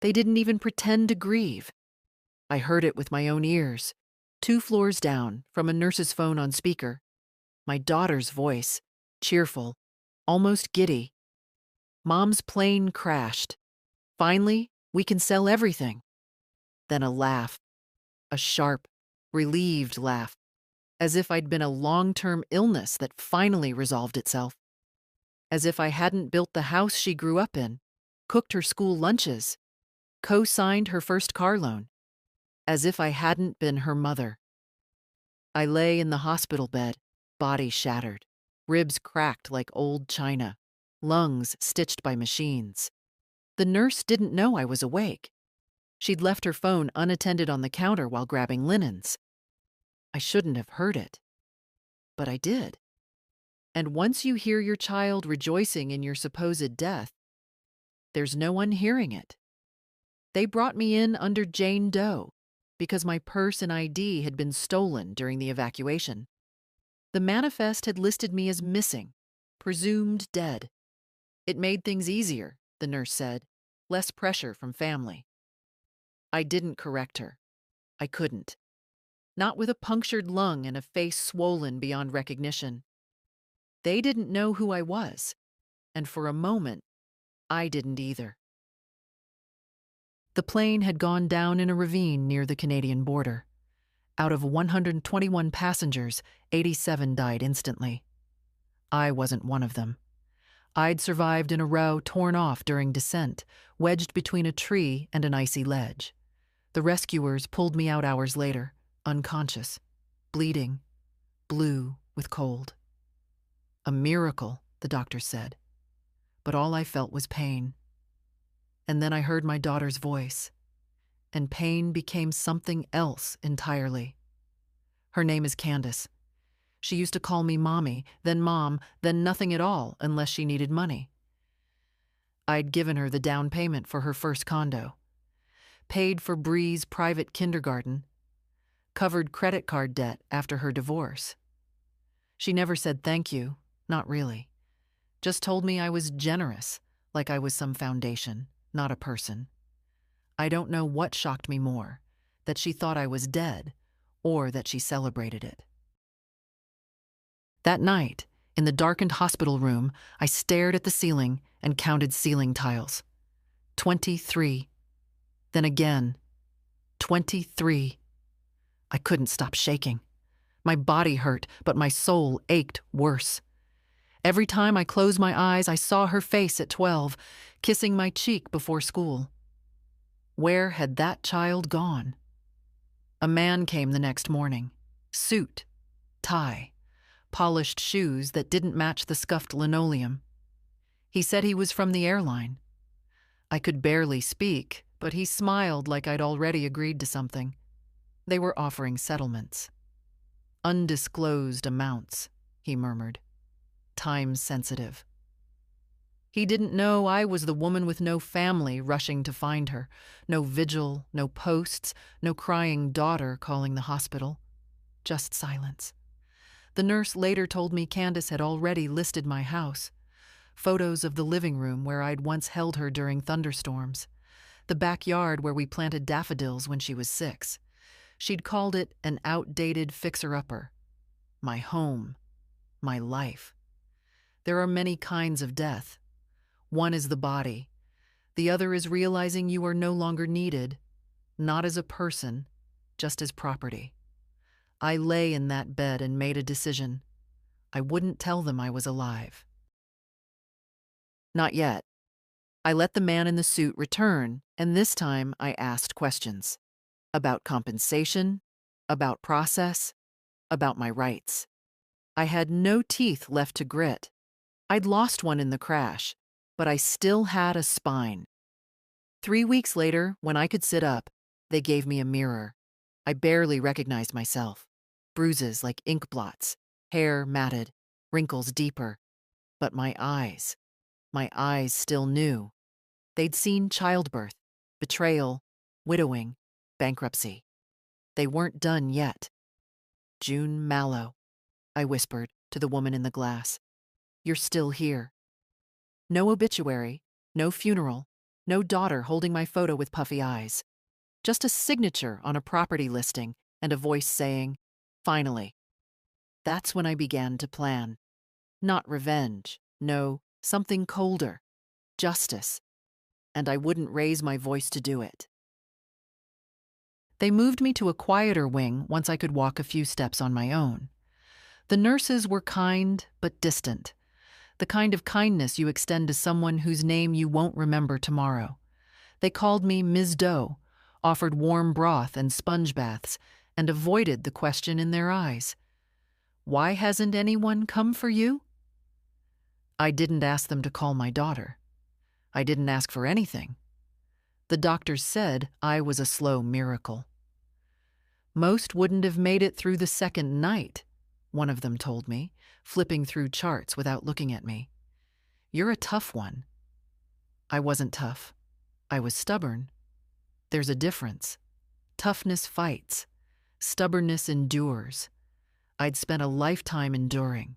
They didn't even pretend to grieve. I heard it with my own ears, 2 floors down from a nurse's phone on speaker. My daughter's voice, cheerful, almost giddy. Mom's plane crashed. Finally, we can sell everything. Then a laugh, a sharp, relieved laugh, as if I'd been a long-term illness that finally resolved itself. As if I hadn't built the house she grew up in, cooked her school lunches, co-signed her first car loan. As if I hadn't been her mother. I lay in the hospital bed, body shattered, ribs cracked like old china, lungs stitched by machines. The nurse didn't know I was awake. She'd left her phone unattended on the counter while grabbing linens. I shouldn't have heard it, but I did. And once you hear your child rejoicing in your supposed death, there's no one hearing it. They brought me in under Jane Doe because my purse and ID had been stolen during the evacuation. The manifest had listed me as missing, presumed dead. It made things easier, the nurse said, less pressure from family. I didn't correct her. I couldn't. Not with a punctured lung and a face swollen beyond recognition. They didn't know who I was, and for a moment, I didn't either. The plane had gone down in a ravine near the Canadian border. Out of 121 passengers, 87 died instantly. I wasn't one of them. I'd survived in a row torn off during descent, wedged between a tree and an icy ledge. The rescuers pulled me out hours later, unconscious, bleeding, blue with cold. A miracle, the doctor said, but all I felt was pain. And then I heard my daughter's voice, and pain became something else entirely. Her name is Candace. She used to call me Mommy, then Mom, then nothing at all unless she needed money. I'd given her the down payment for her first condo, paid for Bree's private kindergarten, covered credit card debt after her divorce. She never said thank you, not really. Just told me I was generous, like I was some foundation, not a person. I don't know what shocked me more, that she thought I was dead, or that she celebrated it. That night, in the darkened hospital room, I stared at the ceiling and counted ceiling tiles. 23. Then again, 23. I couldn't stop shaking. My body hurt, but my soul ached worse. Every time I closed my eyes, I saw her face at 12, kissing my cheek before school. Where had that child gone? A man came the next morning. Suit, tie, polished shoes that didn't match the scuffed linoleum. He said he was from the airline. I could barely speak, but he smiled like I'd already agreed to something. They were offering settlements. Undisclosed amounts, he murmured. Time sensitive. He didn't know I was the woman with no family rushing to find her, no vigil, no posts, no crying daughter calling the hospital. Just silence. The nurse later told me Candace had already listed my house. Photos of the living room where I'd once held her during thunderstorms. The backyard where we planted daffodils when she was 6. She'd called it an outdated fixer-upper. My home. My life. There are many kinds of death. One is the body. The other is realizing you are no longer needed, not as a person, just as property. I lay in that bed and made a decision. I wouldn't tell them I was alive. Not yet. I let the man in the suit return, and this time I asked questions. About compensation, about process, about my rights. I had no teeth left to grit. I'd lost one in the crash, but I still had a spine. 3 weeks later, when I could sit up, they gave me a mirror. I barely recognized myself. Bruises like ink blots, hair matted, wrinkles deeper. But my eyes still knew. They'd seen childbirth, betrayal, widowing, bankruptcy. They weren't done yet. June Mallow, I whispered to the woman in the glass. You're still here. No obituary, no funeral, No daughter holding my photo with puffy eyes. Just a signature on a property listing and a voice saying, "Finally." That's when I began to plan. Not revenge. No, something colder. Justice. And I wouldn't raise my voice to do it. They moved me to a quieter wing once I could walk a few steps on my own. The nurses were kind but distant. The kind of kindness you extend to someone whose name you won't remember tomorrow. They called me Ms. Doe, offered warm broth and sponge baths, and avoided the question in their eyes. Why hasn't anyone come for you? I didn't ask them to call my daughter. I didn't ask for anything. The doctors said I was a slow miracle. Most wouldn't have made it through the second night, one of them told me, flipping through charts without looking at me. You're a tough one. I wasn't tough. I was stubborn. There's a difference. Toughness fights. Stubbornness endures. I'd spent a lifetime enduring.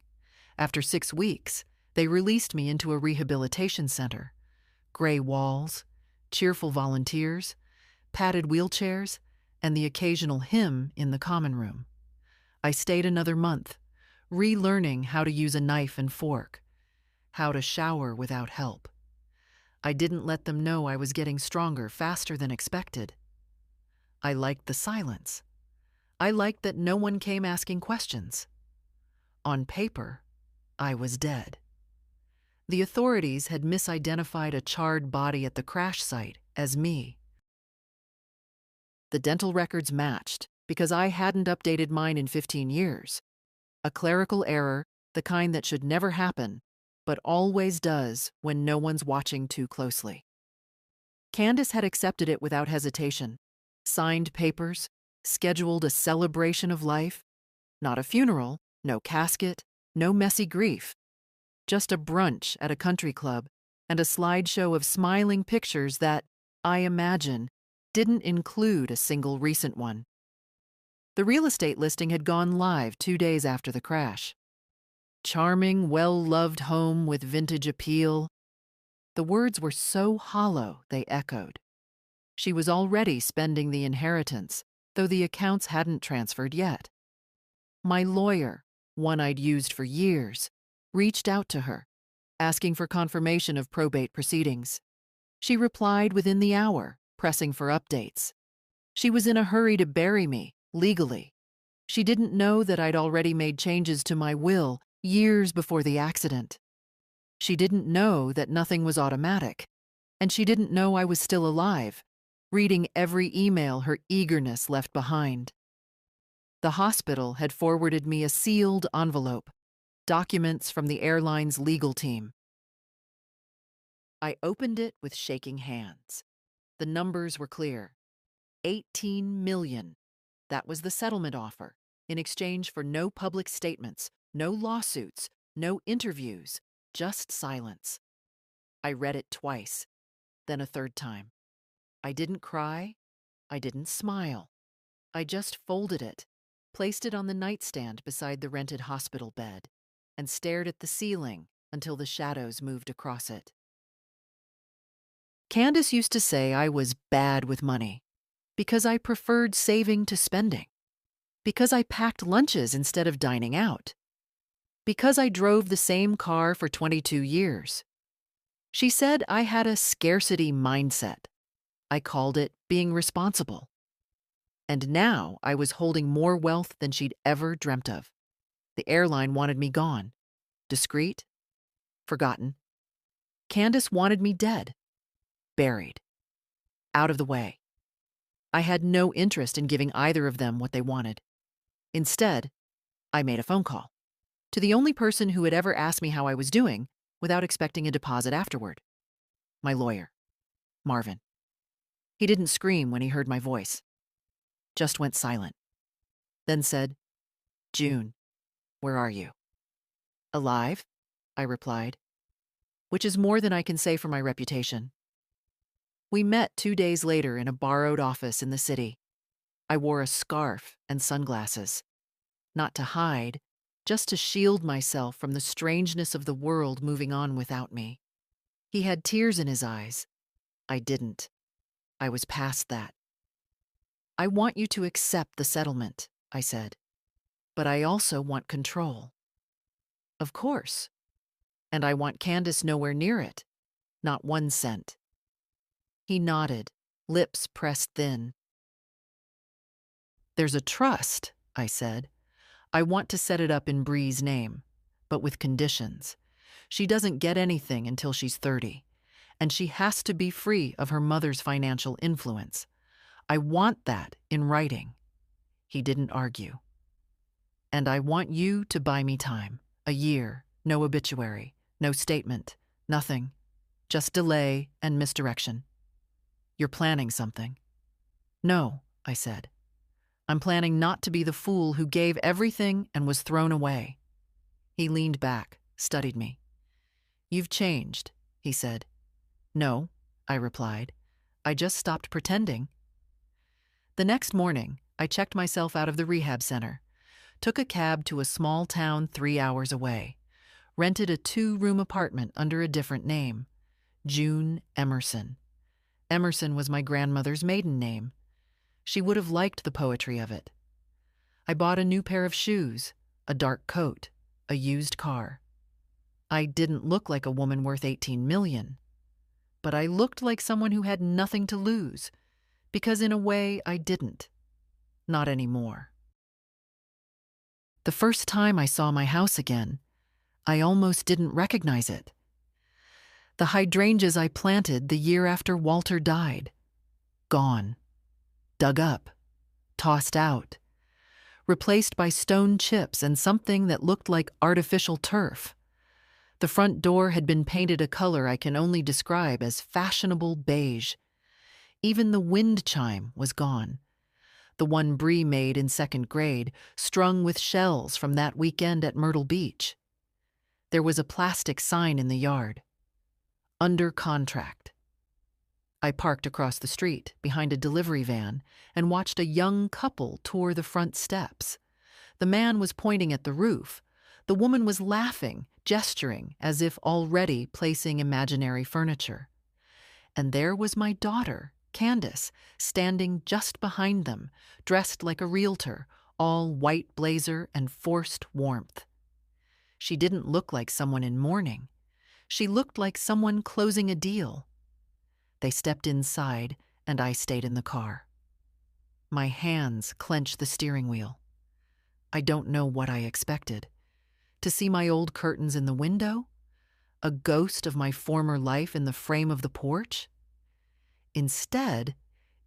After 6 weeks, they released me into a rehabilitation center. Gray walls, cheerful volunteers, padded wheelchairs, and the occasional hymn in the common room. I stayed another month, relearning how to use a knife and fork, how to shower without help. I didn't let them know I was getting stronger faster than expected. I liked the silence. I liked that no one came asking questions. On paper, I was dead. The authorities had misidentified a charred body at the crash site as me. The dental records matched because I hadn't updated mine in 15 years. A clerical error, the kind that should never happen, but always does when no one's watching too closely. Candace had accepted it without hesitation, signed papers, scheduled a celebration of life. Not a funeral, no casket, no messy grief. Just a brunch at a country club and a slideshow of smiling pictures that, I imagine, didn't include a single recent one. The real estate listing had gone live 2 days after the crash. Charming, well-loved home with vintage appeal. The words were so hollow they echoed. She was already spending the inheritance, though the accounts hadn't transferred yet. My lawyer, one I'd used for years, reached out to her, asking for confirmation of probate proceedings. She replied within the hour, pressing for updates. She was in a hurry to bury me, legally. She didn't know that I'd already made changes to my will years before the accident. She didn't know that nothing was automatic, and she didn't know I was still alive, reading every email her eagerness left behind. The hospital had forwarded me a sealed envelope, documents from the airline's legal team. I opened it with shaking hands. The numbers were clear. 18 million. That was the settlement offer, in exchange for no public statements, no lawsuits, no interviews, just silence. I read it twice, then a third time. I didn't cry. I didn't smile. I just folded it, placed it on the nightstand beside the rented hospital bed, and stared at the ceiling until the shadows moved across it. Candace used to say I was bad with money because I preferred saving to spending, because I packed lunches instead of dining out, because I drove the same car for 22 years. She said I had a scarcity mindset. I called it being responsible. And now I was holding more wealth than she'd ever dreamt of. The airline wanted me gone, discreet, forgotten. Candace wanted me dead, buried, out of the way. I had no interest in giving either of them what they wanted. Instead, I made a phone call to the only person who had ever asked me how I was doing without expecting a deposit afterward. My lawyer, Marvin. He didn't scream when he heard my voice, just went silent, then said, "June, where are you?" "Alive," I replied, which is more than I can say for my reputation. We met 2 days later in a borrowed office in the city. I wore a scarf and sunglasses, not to hide, just to shield myself from the strangeness of the world moving on without me. He had tears in his eyes, I didn't. I was past that. I want you to accept the settlement, I said. But I also want control. Of course. And I want Candace nowhere near it. Not 1 cent. He nodded, lips pressed thin. There's a trust, I said. I want to set it up in Bree's name, but with conditions. She doesn't get anything until she's 30, and she has to be free of her mother's financial influence. I want that in writing. He didn't argue. And I want you to buy me time. A year, no obituary, no statement, nothing. Just delay and misdirection. You're planning something. No, I said. I'm planning not to be the fool who gave everything and was thrown away. He leaned back, studied me. You've changed, he said. No, I replied. I just stopped pretending. The next morning, I checked myself out of the rehab center, took a cab to a small town 3 hours away, rented a 2-room apartment under a different name, June Emerson. Emerson was my grandmother's maiden name. She would have liked the poetry of it. I bought a new pair of shoes, a dark coat, a used car. I didn't look like a woman worth 18 million, but I looked like someone who had nothing to lose, because in a way I didn't. Not anymore. The first time I saw my house again, I almost didn't recognize it. The hydrangeas I planted the year after Walter died. Gone. Dug up. Tossed out. Replaced by stone chips and something that looked like artificial turf. The front door had been painted a color I can only describe as fashionable beige. Even the wind chime was gone. The one Bree made in 2nd grade, strung with shells from that weekend at Myrtle Beach. There was a plastic sign in the yard. Under contract. I parked across the street, behind a delivery van, and watched a young couple tour the front steps. The man was pointing at the roof. The woman was laughing, gesturing, as if already placing imaginary furniture. And there was my daughter, Candace, standing just behind them, dressed like a realtor, all white blazer and forced warmth. She didn't look like someone in mourning. She looked like someone closing a deal. They stepped inside, and I stayed in the car. My hands clenched the steering wheel. I don't know what I expected. To see my old curtains in the window? A ghost of my former life in the frame of the porch? Instead,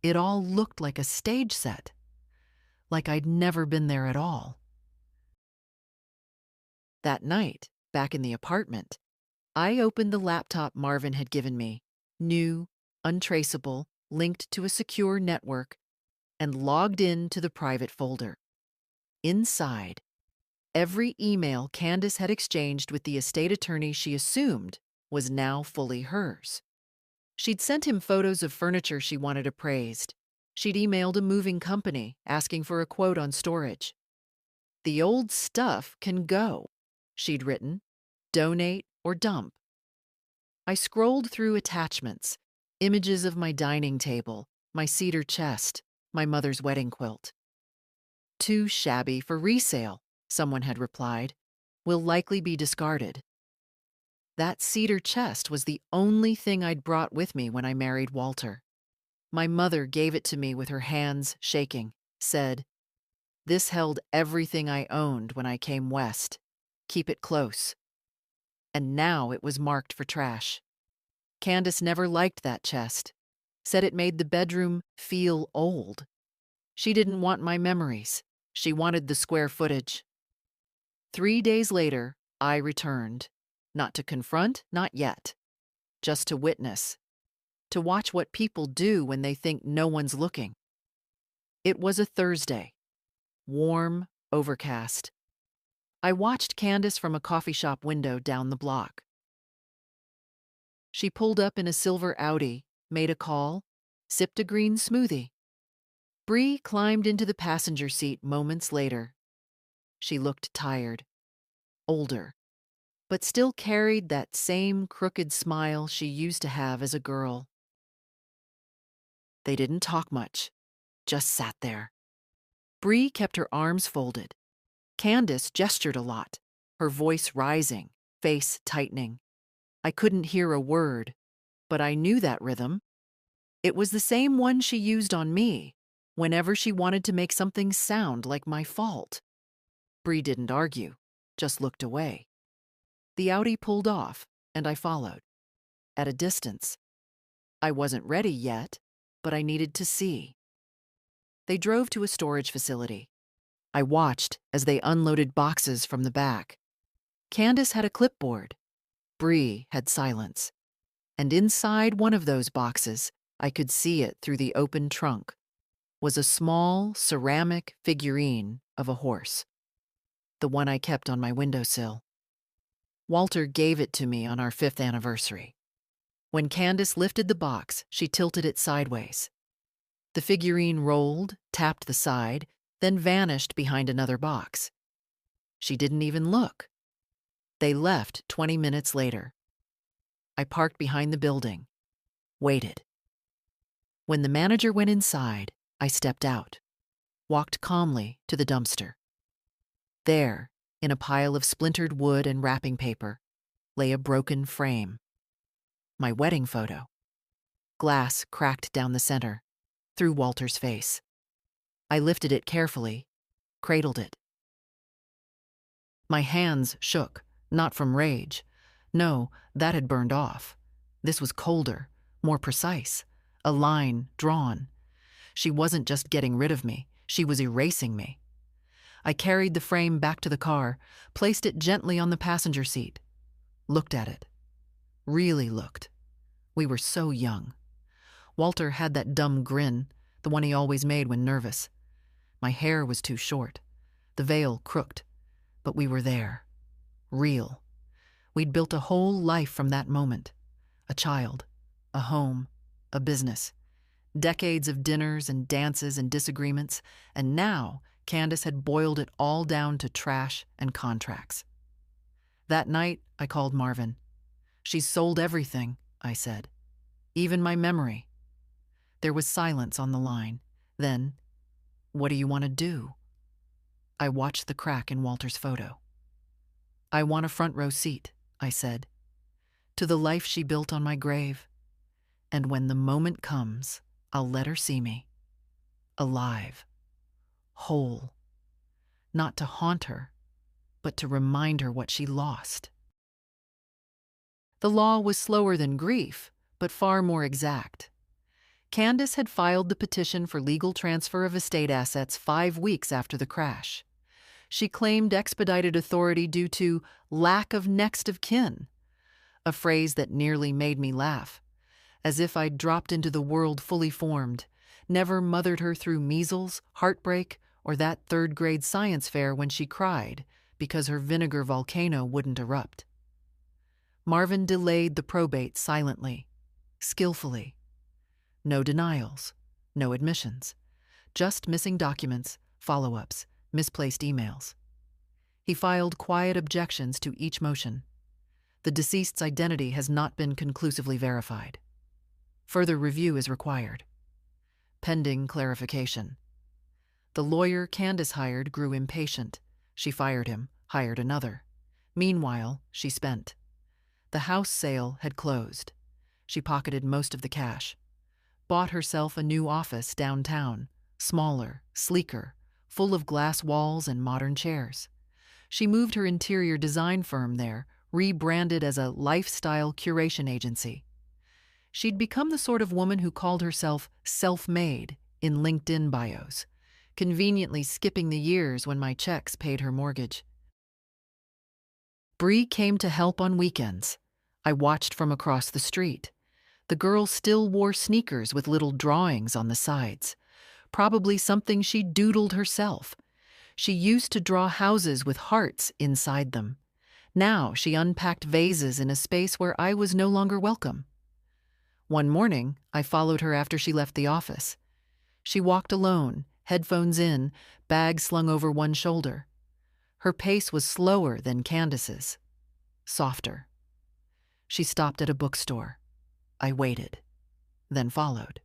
it all looked like a stage set. Like I'd never been there at all. That night, back in the apartment, I opened the laptop Marvin had given me, new, untraceable, linked to a secure network, and logged in to the private folder. Inside, every email Candace had exchanged with the estate attorney she assumed was now fully hers. She'd sent him photos of furniture she wanted appraised. She'd emailed a moving company asking for a quote on storage. The old stuff can go, she'd written. Donate or dump. I scrolled through attachments, images of my dining table, my cedar chest, my mother's wedding quilt. Too shabby for resale, someone had replied. Will likely be discarded. That cedar chest was the only thing I'd brought with me when I married Walter. My mother gave it to me with her hands shaking, said, "This held everything I owned when I came west. Keep it close." And now it was marked for trash. Candace never liked that chest, said it made the bedroom feel old. She didn't want my memories. She wanted the square footage. 3 days later, I returned. Not to confront, not yet. Just to witness. To watch what people do when they think no one's looking. It was a Thursday. Warm, overcast. I watched Candace from a coffee shop window down the block. She pulled up in a silver Audi, made a call, sipped a green smoothie. Bree climbed into the passenger seat moments later. She looked tired, older, but still carried that same crooked smile she used to have as a girl. They didn't talk much, just sat there. Bree kept her arms folded. Candace gestured a lot, her voice rising, face tightening. I couldn't hear a word, but I knew that rhythm. It was the same one she used on me, whenever she wanted to make something sound like my fault. Bree didn't argue, just looked away. The Audi pulled off, and I followed. At a distance. I wasn't ready yet, but I needed to see. They drove to a storage facility. I watched as they unloaded boxes from the back. Candace had a clipboard. Bree had silence. And inside one of those boxes, I could see it through the open trunk, was a small ceramic figurine of a horse. The one I kept on my windowsill. Walter gave it to me on our 5th anniversary. When Candace lifted the box, she tilted it sideways. The figurine rolled, tapped the side, then vanished behind another box. She didn't even look. They left 20 minutes later. I parked behind the building, waited. When the manager went inside, I stepped out, walked calmly to the dumpster. There, in a pile of splintered wood and wrapping paper, lay a broken frame. My wedding photo. Glass cracked down the center, through Walter's face. I lifted it carefully, cradled it. My hands shook, not from rage. No, that had burned off. This was colder, more precise, a line drawn. She wasn't just getting rid of me, she was erasing me. I carried the frame back to the car, placed it gently on the passenger seat, looked at it. Really looked. We were so young. Walter had that dumb grin, the one he always made when nervous. My hair was too short, the veil crooked, but we were there. Real. We'd built a whole life from that moment. A child, a home, a business. Decades of dinners and dances and disagreements, and now Candace had boiled it all down to trash and contracts. That night, I called Marvin. "She's sold everything," I said. "Even my memory." There was silence on the line. Then, "What do you want to do?" I watched the crack in Walter's photo. "I want a front row seat," I said, "to the life she built on my grave. And when the moment comes, I'll let her see me. Alive. Whole. Not to haunt her, but to remind her what she lost." The law was slower than grief, but far more exact. Candace had filed the petition for legal transfer of estate assets 5 weeks after the crash. She claimed expedited authority due to lack of next of kin, a phrase that nearly made me laugh, as if I'd dropped into the world fully formed, never mothered her through measles, heartbreak, or that 3rd-grade science fair when she cried because her vinegar volcano wouldn't erupt. Marvin delayed the probate silently, skillfully. No denials, no admissions, just missing documents, follow-ups, misplaced emails. He filed quiet objections to each motion. The deceased's identity has not been conclusively verified. Further review is required. Pending clarification. The lawyer Candace hired grew impatient. She fired him, hired another. Meanwhile, she spent. The house sale had closed. She pocketed most of the cash. Bought herself a new office downtown, smaller, sleeker, full of glass walls and modern chairs. She moved her interior design firm there, rebranded as a lifestyle curation agency. She'd become the sort of woman who called herself self-made in LinkedIn bios, conveniently skipping the years when my checks paid her mortgage. Bree came to help on weekends. I watched from across the street. The girl still wore sneakers with little drawings on the sides, probably something she doodled herself. She used to draw houses with hearts inside them. Now she unpacked vases in a space where I was no longer welcome. One morning, I followed her after she left the office. She walked alone, headphones in, bag slung over one shoulder. Her pace was slower than Candace's, softer. She stopped at a bookstore. I waited, then followed.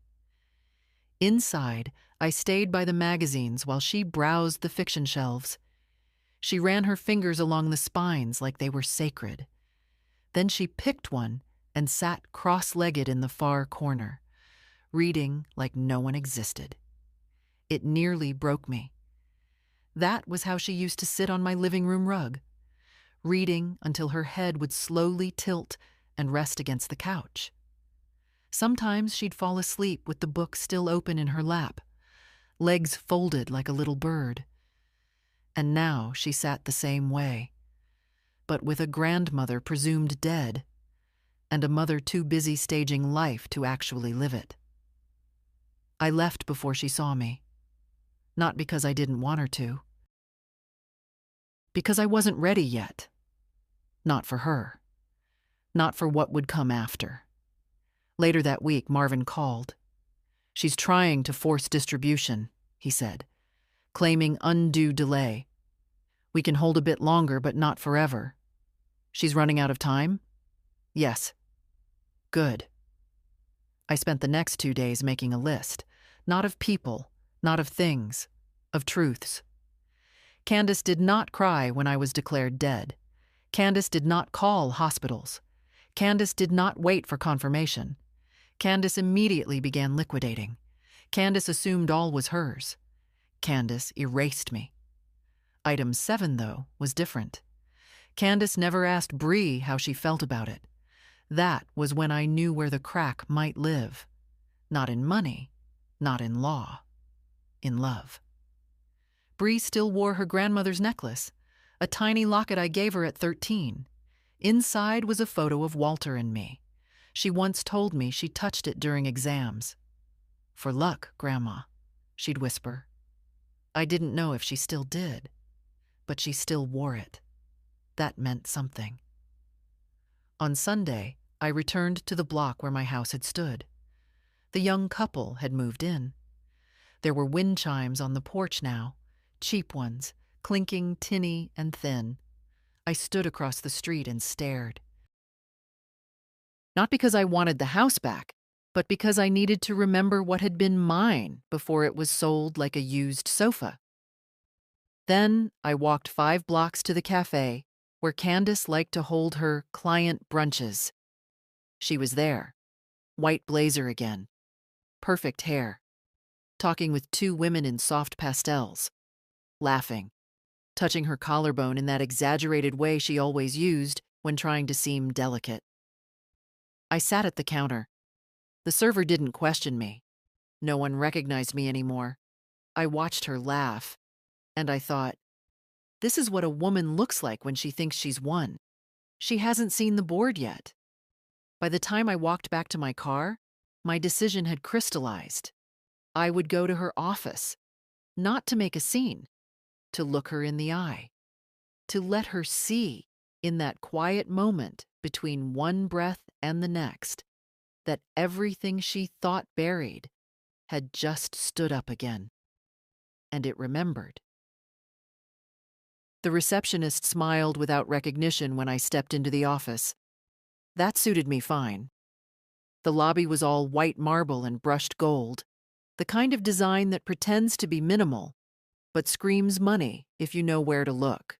Inside, I stayed by the magazines while she browsed the fiction shelves. She ran her fingers along the spines like they were sacred. Then she picked one and sat cross-legged in the far corner, reading like no one existed. It nearly broke me. That was how she used to sit on my living room rug, reading until her head would slowly tilt and rest against the couch. Sometimes she'd fall asleep with the book still open in her lap, legs folded like a little bird. And now she sat the same way, but with a grandmother presumed dead, and a mother too busy staging life to actually live it. I left before she saw me, not because I didn't want her to, because I wasn't ready yet. Not for her, not for what would come after. Later that week, Marvin called. "She's trying to force distribution," he said, claiming undue delay. "We can hold a bit longer, but not forever." "She's running out of time?" "Yes." "Good." I spent the next 2 days making a list, not of people, not of things, of truths. Candace did not cry when I was declared dead. Candace did not call hospitals. Candace did not wait for confirmation. Candace immediately began liquidating. Candace assumed all was hers. Candace erased me. Item 7, though, was different. Candace never asked Bree how she felt about it. That was when I knew where the crack might live. Not in money, not in law, in love. Bree still wore her grandmother's necklace, a tiny locket I gave her at 13. Inside was a photo of Walter and me. She once told me she touched it during exams. "For luck, Grandma," she'd whisper. I didn't know if she still did, but she still wore it. That meant something. On Sunday, I returned to the block where my house had stood. The young couple had moved in. There were wind chimes on the porch now, cheap ones, clinking tinny and thin. I stood across the street and stared. Not because I wanted the house back, but because I needed to remember what had been mine before it was sold like a used sofa. Then I walked 5 blocks to the cafe where Candace liked to hold her client brunches. She was there, white blazer again, perfect hair, talking with 2 women in soft pastels, laughing, touching her collarbone in that exaggerated way she always used when trying to seem delicate. I sat at the counter. The server didn't question me. No one recognized me anymore. I watched her laugh, and I thought, this is what a woman looks like when she thinks she's won. She hasn't seen the board yet. By the time I walked back to my car, my decision had crystallized. I would go to her office, not to make a scene, to look her in the eye, to let her see, in that quiet moment between one breath and the next, that everything she thought buried had just stood up again. And it remembered. The receptionist smiled without recognition when I stepped into the office. That suited me fine. The lobby was all white marble and brushed gold, the kind of design that pretends to be minimal, but screams money if you know where to look.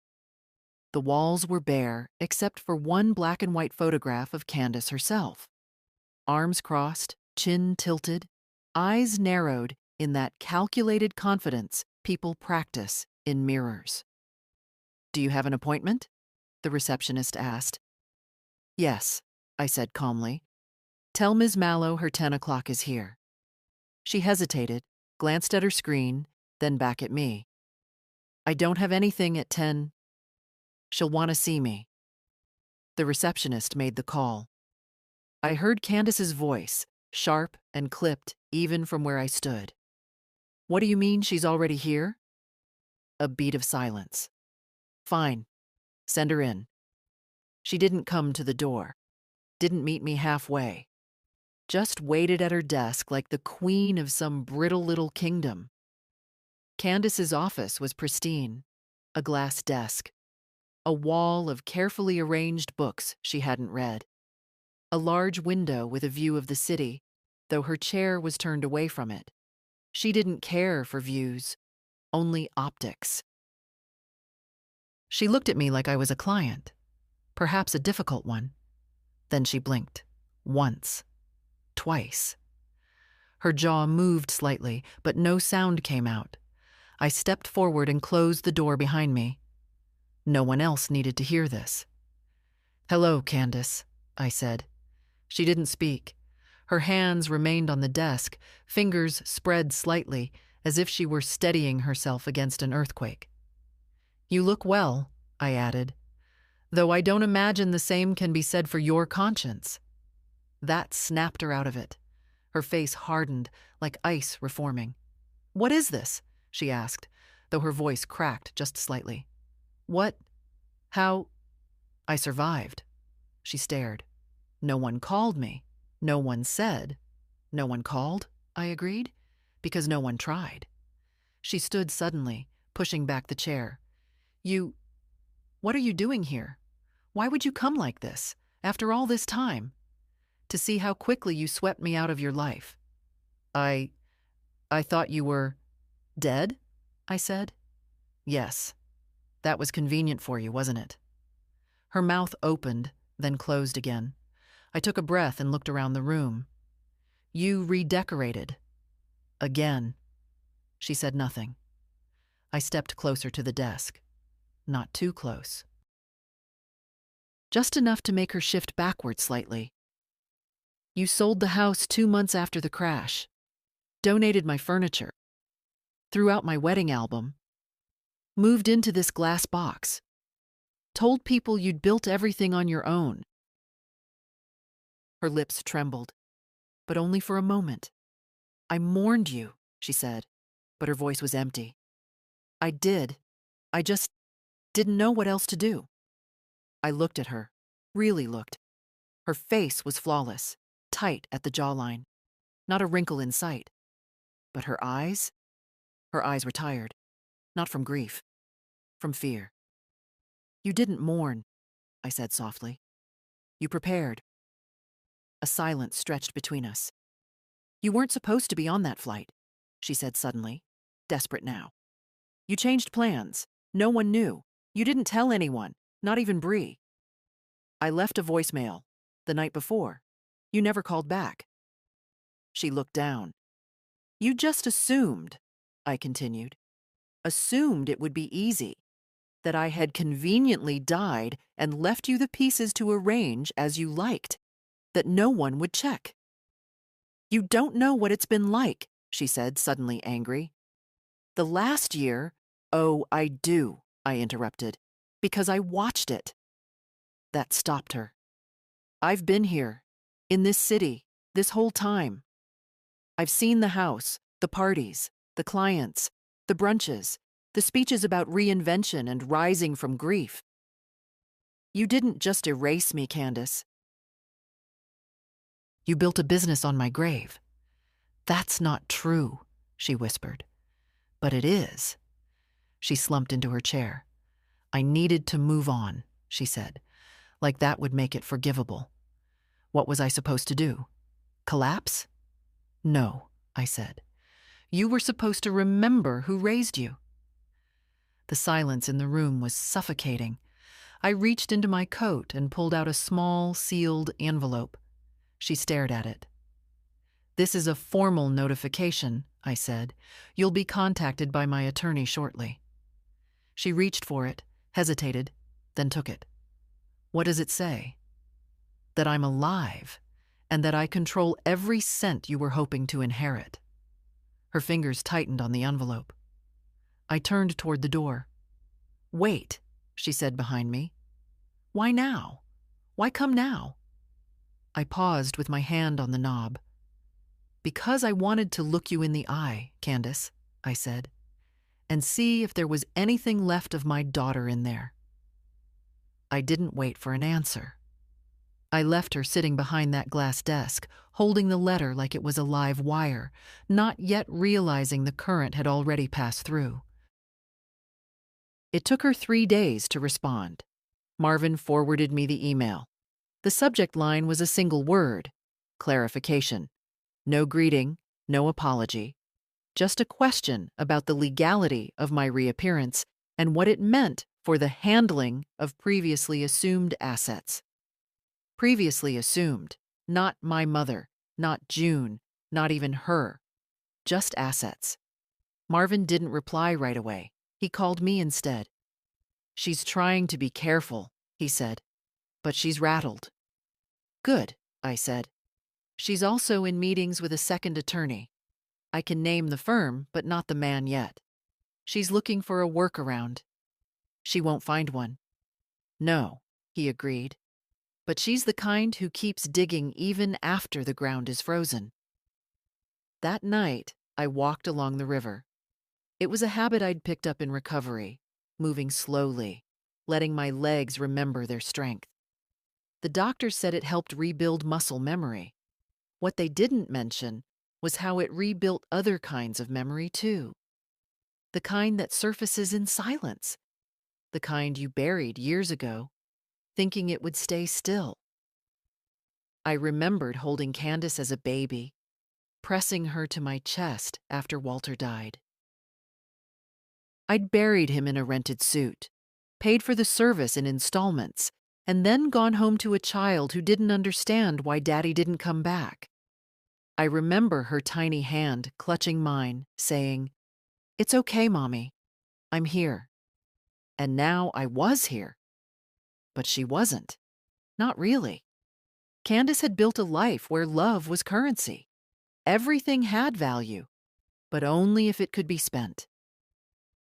The walls were bare except for one black and white photograph of Candace herself. Arms crossed, chin tilted, eyes narrowed in that calculated confidence people practice in mirrors. "Do you have an appointment?" the receptionist asked. "Yes," I said calmly. "Tell Ms. Mallow her 10 o'clock is here." She hesitated, glanced at her screen, then back at me. "I don't have anything at 10. She'll want to see me." The receptionist made the call. I heard Candace's voice, sharp and clipped even from where I stood. "What do you mean she's already here?" A beat of silence. "Fine. Send her in." She didn't come to the door, didn't meet me halfway, just waited at her desk like the queen of some brittle little kingdom. Candace's office was pristine, a glass desk, a wall of carefully arranged books she hadn't read, a large window with a view of the city, though her chair was turned away from it. She didn't care for views, only optics. She looked at me like I was a client, perhaps a difficult one. Then she blinked. Once. Twice. Her jaw moved slightly, but no sound came out. I stepped forward and closed the door behind me. No one else needed to hear this. "Hello, Candace," I said. She didn't speak. Her hands remained on the desk, fingers spread slightly, as if she were steadying herself against an earthquake. "You look well," I added, "though I don't imagine the same can be said for your conscience." That snapped her out of it. Her face hardened, like ice reforming. "What is this?" she asked, though her voice cracked just slightly. "What? How?" "I survived." She stared. "No one called me. No one said." "No one called?" I agreed. "Because no one tried." She stood suddenly, pushing back the chair. What are you doing here? Why would you come like this, after all this time?" "To see how quickly you swept me out of your life." I thought you were dead," I said. "Yes. That was convenient for you, wasn't it?" Her mouth opened, then closed again. I took a breath and looked around the room. "You redecorated." "Again." She said nothing. I stepped closer to the desk. Not too close. Just enough to make her shift backward slightly. "You sold the house 2 months after the crash. Donated my furniture. Threw out my wedding album. Moved into this glass box. Told people you'd built everything on your own." Her lips trembled, but only for a moment. "I mourned you," she said, but her voice was empty. "I did. I just didn't know what else to do." I looked at her, really looked. Her face was flawless, tight at the jawline, not a wrinkle in sight. But her eyes were tired, not from grief, from fear. "You didn't mourn," I said softly. "You prepared." A silence stretched between us. "You weren't supposed to be on that flight," she said suddenly, desperate now. "You changed plans. No one knew. You didn't tell anyone, not even Bree. I left a voicemail the night before. You never called back." She looked down. "You just assumed," I continued. "Assumed it would be easy. That I had conveniently died and left you the pieces to arrange as you liked. That no one would check." "You don't know what it's been like," she said, suddenly angry. "The last year—" "Oh, I do," I interrupted, "because I watched it." That stopped her. "I've been here, in this city, this whole time. I've seen the house, the parties, the clients, the brunches, the speeches about reinvention and rising from grief. You didn't just erase me, Candace. You built a business on my grave." "That's not true," she whispered. "But it is." She slumped into her chair. "I needed to move on," she said, like that would make it forgivable. What was I supposed to do? Collapse? "No," I said. "You were supposed to remember who raised you." The silence in the room was suffocating. I reached into my coat and pulled out a small, sealed envelope. She stared at it. "This is a formal notification," I said. "You'll be contacted by my attorney shortly." She reached for it, hesitated, then took it. "What does it say?" "That I'm alive, and that I control every cent you were hoping to inherit." Her fingers tightened on the envelope. I turned toward the door. "Wait," she said behind me. "Why now? Why come now?" I paused with my hand on the knob. "Because I wanted to look you in the eye, Candace," I said, "and see if there was anything left of my daughter in there." I didn't wait for an answer. I left her sitting behind that glass desk, holding the letter like it was a live wire, not yet realizing the current had already passed through. It took her 3 days to respond. Marvin forwarded me the email. The subject line was a single word: clarification. No greeting, no apology. just a question about the legality of my reappearance and what it meant for the handling of previously assumed assets. Previously assumed, not my mother, not June, not even her, just assets. Marvin didn't reply right away. He called me instead. "She's trying to be careful," he said, "but she's rattled." "Good," I said. "She's also in meetings with a second attorney. I can name the firm, but not the man yet. She's looking for a workaround. She won't find one." "No," he agreed. "But she's the kind who keeps digging even after the ground is frozen." That night, I walked along the river. It was a habit I'd picked up in recovery, moving slowly, letting my legs remember their strength. The doctor said it helped rebuild muscle memory. What they didn't mention was how it rebuilt other kinds of memory, too. The kind that surfaces in silence. The kind you buried years ago, thinking it would stay still. I remembered holding Candace as a baby, pressing her to my chest after Walter died. I'd buried him in a rented suit, paid for the service in installments, and then gone home to a child who didn't understand why Daddy didn't come back. I remember her tiny hand clutching mine, saying, "It's okay, Mommy. I'm here." And now I was here. But she wasn't. Not really. Candace had built a life where love was currency. Everything had value, but only if it could be spent.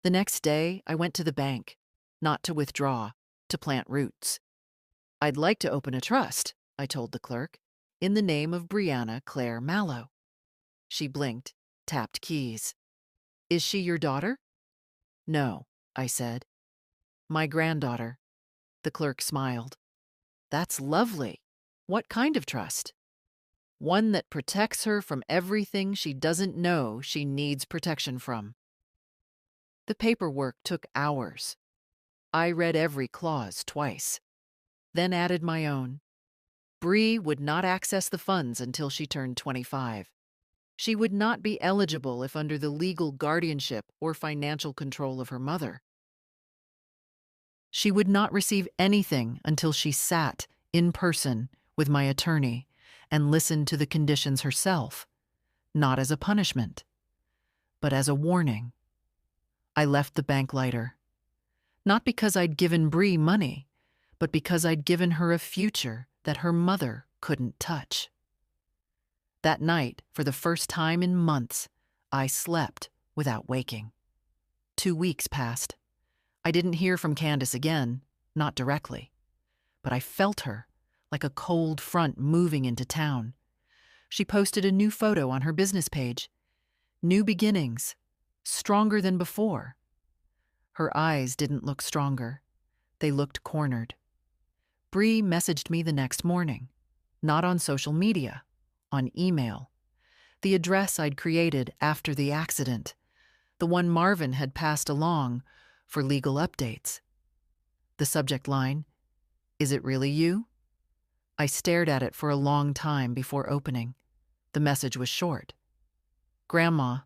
The next day, I went to the bank, not to withdraw, to plant roots. "I'd like to open a trust," I told the clerk, "in the name of Brianna Claire Mallow." She blinked, tapped keys. "Is she your daughter?" "No," I said. "My granddaughter." The clerk smiled. "That's lovely. What kind of trust?" "One that protects her from everything she doesn't know she needs protection from." The paperwork took hours. I read every clause twice, then added my own. Bree would not access the funds until she turned 25. She would not be eligible if under the legal guardianship or financial control of her mother. She would not receive anything until she sat in person with my attorney and listened to the conditions herself, not as a punishment, but as a warning. I left the bank lighter. Not because I'd given Bree money, but because I'd given her a future that her mother couldn't touch. That night, for the first time in months, I slept without waking. 2 weeks passed. I didn't hear from Candace again, not directly. But I felt her, like a cold front moving into town. She posted a new photo on her business page. New beginnings, stronger than before. Her eyes didn't look stronger. They looked cornered. Bree messaged me the next morning, not on social media, on email. The address I'd created after the accident, the one Marvin had passed along for legal updates. The subject line, "Is it really you?" I stared at it for a long time before opening. The message was short. "Grandma,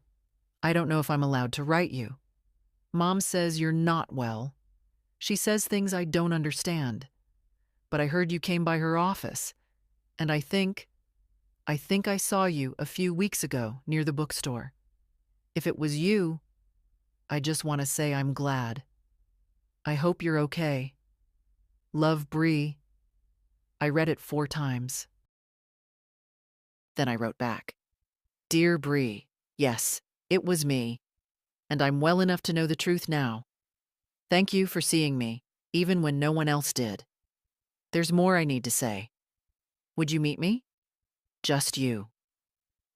I don't know if I'm allowed to write you. Mom says you're not well. She says things I don't understand. But I heard you came by her office, and I think I saw you a few weeks ago near the bookstore. If it was you, I just want to say I'm glad. I hope you're okay. Love, Bree." I read it 4 times. Then I wrote back, "Dear Bree, yes, it was me, and I'm well enough to know the truth now. Thank you for seeing me, even when no one else did. There's more I need to say. Would you meet me? Just you.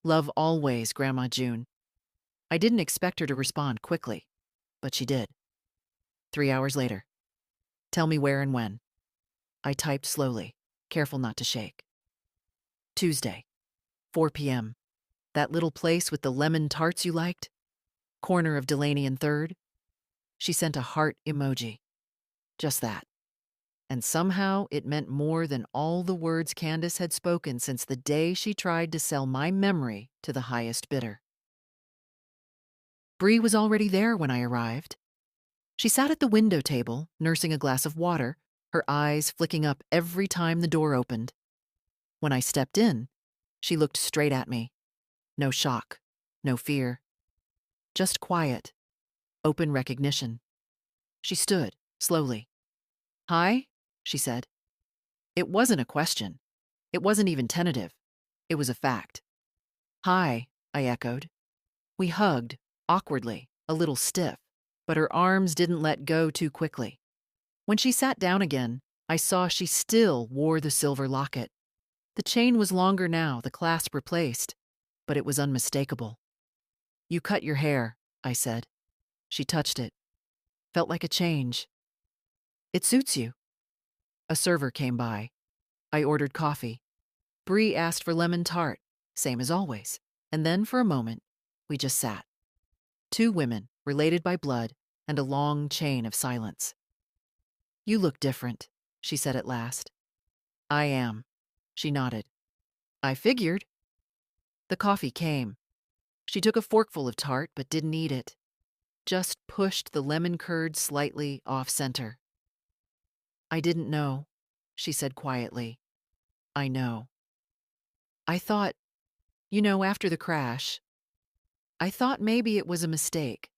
Love always, Grandma June." I didn't expect her to respond quickly, but she did. 3 hours later. "Tell me where and when." I typed slowly, careful not to shake. "Tuesday, 4 p.m. That little place with the lemon tarts you liked? Corner of Delaney and 3rd. She sent a heart emoji. Just that. And somehow it meant more than all the words Candace had spoken since the day she tried to sell my memory to the highest bidder. Bree was already there when I arrived. She sat at the window table, nursing a glass of water, her eyes flicking up every time the door opened. When I stepped in, she looked straight at me. No shock, no fear. Just quiet, open recognition. She stood, slowly. "Hi," she said. It wasn't a question. It wasn't even tentative. It was a fact. "Hi," I echoed. We hugged, awkwardly, a little stiff, but her arms didn't let go too quickly. When she sat down again, I saw she still wore the silver locket. The chain was longer now, the clasp replaced, but it was unmistakable. "You cut your hair," I said. She touched it. Felt like a change. "It suits you." A server came by. I ordered coffee. Bree asked for lemon tart, same as always. And then, for a moment, we just sat. Two women, related by blood, and a long chain of silence. "You look different," she said at last. "I am." She nodded. "I figured." The coffee came. She took a forkful of tart but didn't eat it. Just pushed the lemon curd slightly off-center. "I didn't know," she said quietly. "I know. I thought, after the crash, I thought maybe it was a mistake.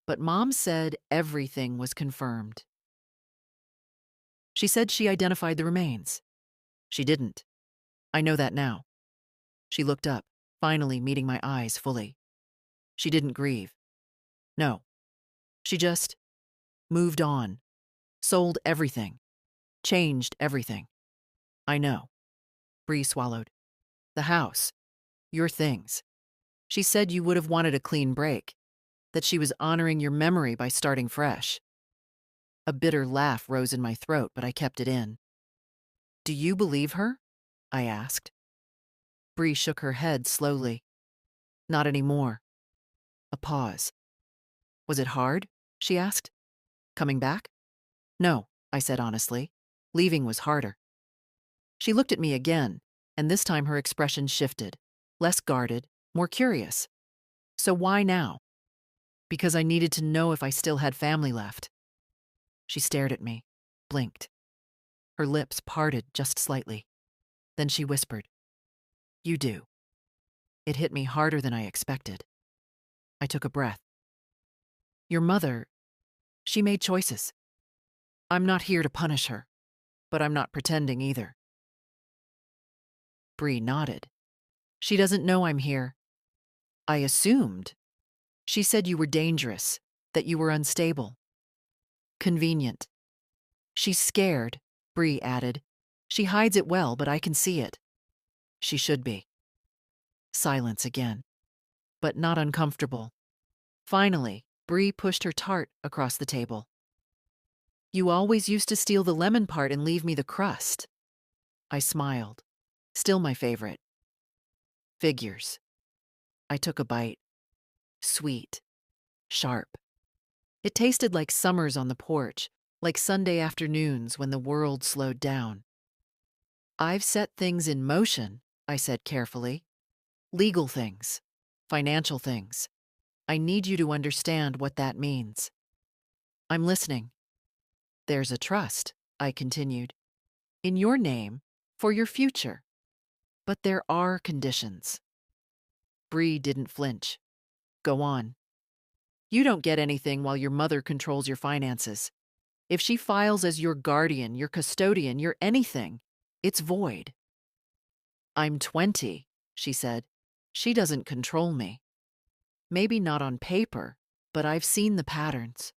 But Mom said everything was confirmed." She said she identified the remains. She didn't. I know that now. She looked up, finally meeting my eyes fully. She didn't grieve. No. She just moved on, sold everything, changed everything. I know. Bree swallowed. "The house. Your things. She said you would have wanted a clean break, that she was honoring your memory by starting fresh." A bitter laugh rose in my throat, but I kept it in. "Do you believe her?" I asked. Bree shook her head slowly. "Not anymore." A pause. "Was it hard?" she asked. "Coming back?" "No," I said honestly. "Leaving was harder." She looked at me again, and this time her expression shifted. Less guarded, more curious. "So why now?" "Because I needed to know if I still had family left." She stared at me, blinked. Her lips parted just slightly. Then she whispered, "You do." It hit me harder than I expected. I took a breath. "Your mother, she made choices. I'm not here to punish her, but I'm not pretending either." Bree nodded. "She doesn't know I'm here." "I assumed." "She said you were dangerous, that you were unstable." "Convenient." "She's scared," Bree added. "She hides it well, but I can see it." "She should be." Silence again, but not uncomfortable. Finally, Bree pushed her tart across the table. "You always used to steal the lemon part and leave me the crust." I smiled. Still my favorite. "Figures." I took a bite. Sweet. Sharp. It tasted like summers on the porch, like Sunday afternoons when the world slowed down. "I've set things in motion," I said carefully. "Legal things. Financial things. I need you to understand what that means." "I'm listening." "There's a trust," I continued, "in your name, for your future. But there are conditions." Bree didn't flinch. "Go on." "You don't get anything while your mother controls your finances. If she files as your guardian, your custodian, your anything, it's void." "I'm 20, she said. "She doesn't control me. Maybe not on paper, but I've seen the patterns."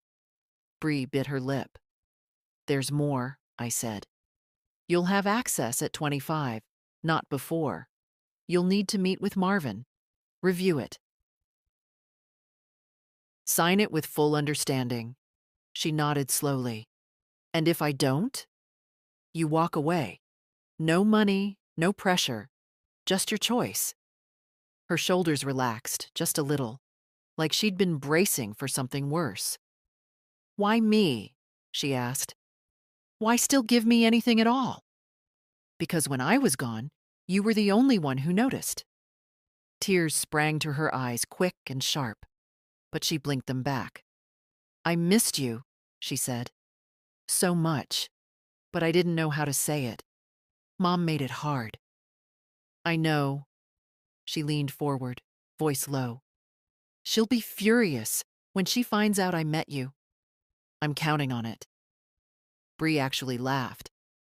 Bree bit her lip. "There's more," I said. "You'll have access at 25, not before. You'll need to meet with Marvin. Review it. Sign it with full understanding." She nodded slowly. "And if I don't?" "You walk away. No money, no pressure. Just your choice." Her shoulders relaxed, just a little, like she'd been bracing for something worse. "Why me?" she asked. "Why still give me anything at all?" "Because when I was gone, you were the only one who noticed." Tears sprang to her eyes, quick and sharp. but she blinked them back. "I missed you," she said. "So much. But I didn't know how to say it. Mom made it hard." "I know." She leaned forward, voice low. "She'll be furious when she finds out I met you. I'm counting on it." Bree actually laughed,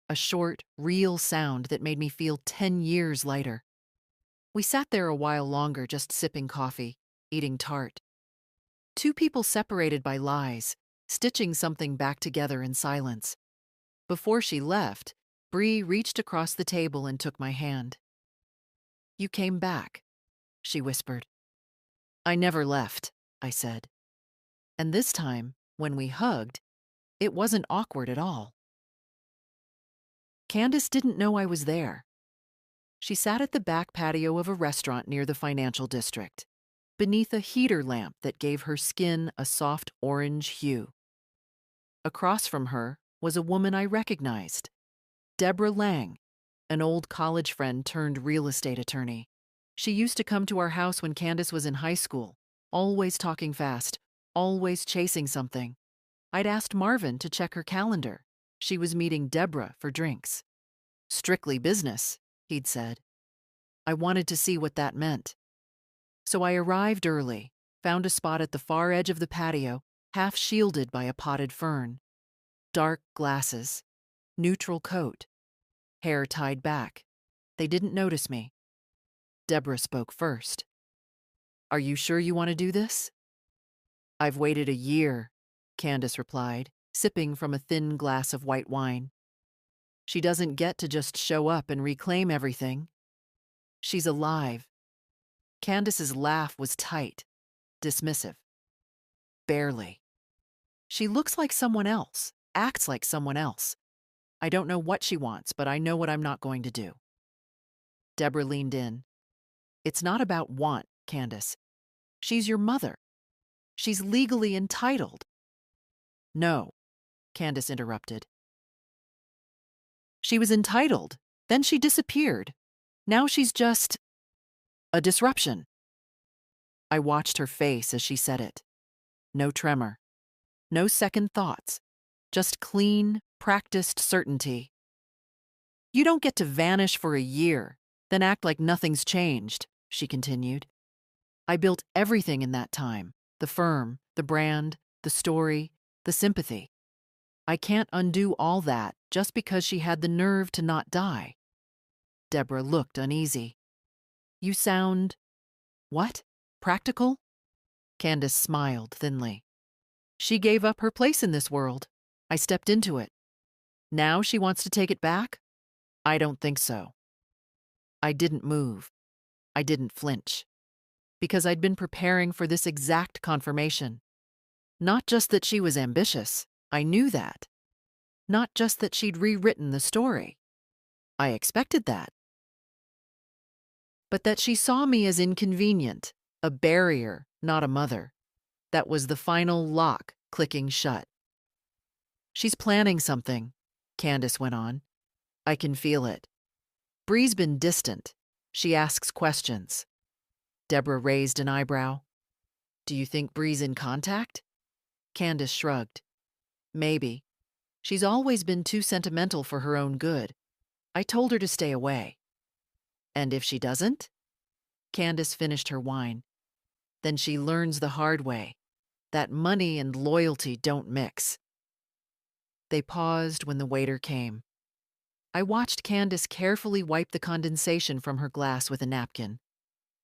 a short, real sound that made me feel 10 years lighter. We sat there a while longer, just sipping coffee, eating tart. Two people separated by lies, stitching something back together in silence. Before she left, Bree reached across the table and took my hand. "You came back," she whispered. "I never left," I said. And this time, when we hugged, it wasn't awkward at all. Candace didn't know I was there. She sat at the back patio of a restaurant near the financial district, beneath a heater lamp that gave her skin a soft orange hue. Across from her was a woman I recognized, Deborah Lang, an old college friend turned real estate attorney. She used to come to our house when Candace was in high school, always talking fast, always chasing something. I'd asked Marvin to check her calendar. She was meeting Deborah for drinks. "Strictly business," he'd said. I wanted to see what that meant. So I arrived early, found a spot at the far edge of the patio, half shielded by a potted fern. Dark glasses, neutral coat, hair tied back. They didn't notice me. Deborah spoke first. "Are you sure you want to do this?" "I've waited a year," Candace replied, sipping from a thin glass of white wine. "She doesn't get to just show up and reclaim everything. She's alive." Candace's laugh was tight, dismissive. "Barely. She looks like someone else, acts like someone else. I don't know what she wants, but I know what I'm not going to do." Deborah leaned in. "It's not about want, Candace. She's your mother. She's legally entitled." "No," Candace interrupted. "She was entitled. Then she disappeared. Now she's just a disruption." I watched her face as she said it. No tremor. No second thoughts. Just clean, practiced certainty. "You don't get to vanish for a year, then act like nothing's changed," she continued. "I built everything in that time. The firm, the brand, the story, the sympathy. I can't undo all that just because she had the nerve to not die." Deborah looked uneasy. "You sound... what? Practical?" Candace smiled thinly. "She gave up her place in this world. I stepped into it. Now she wants to take it back? I don't think so." I didn't move. I didn't flinch. Because I'd been preparing for this exact confirmation. Not just that she was ambitious. I knew that. Not just that she'd rewritten the story. I expected that. But that she saw me as inconvenient, a barrier, not a mother. That was the final lock clicking shut. "She's planning something," Candace went on. "I can feel it. Bree's been distant. She asks questions." Deborah raised an eyebrow. "Do you think Bree's in contact?" Candace shrugged. "Maybe. She's always been too sentimental for her own good. I told her to stay away." "And if she doesn't?" Candace finished her wine. "Then she learns the hard way, that money and loyalty don't mix." They paused when the waiter came. I watched Candace carefully wipe the condensation from her glass with a napkin.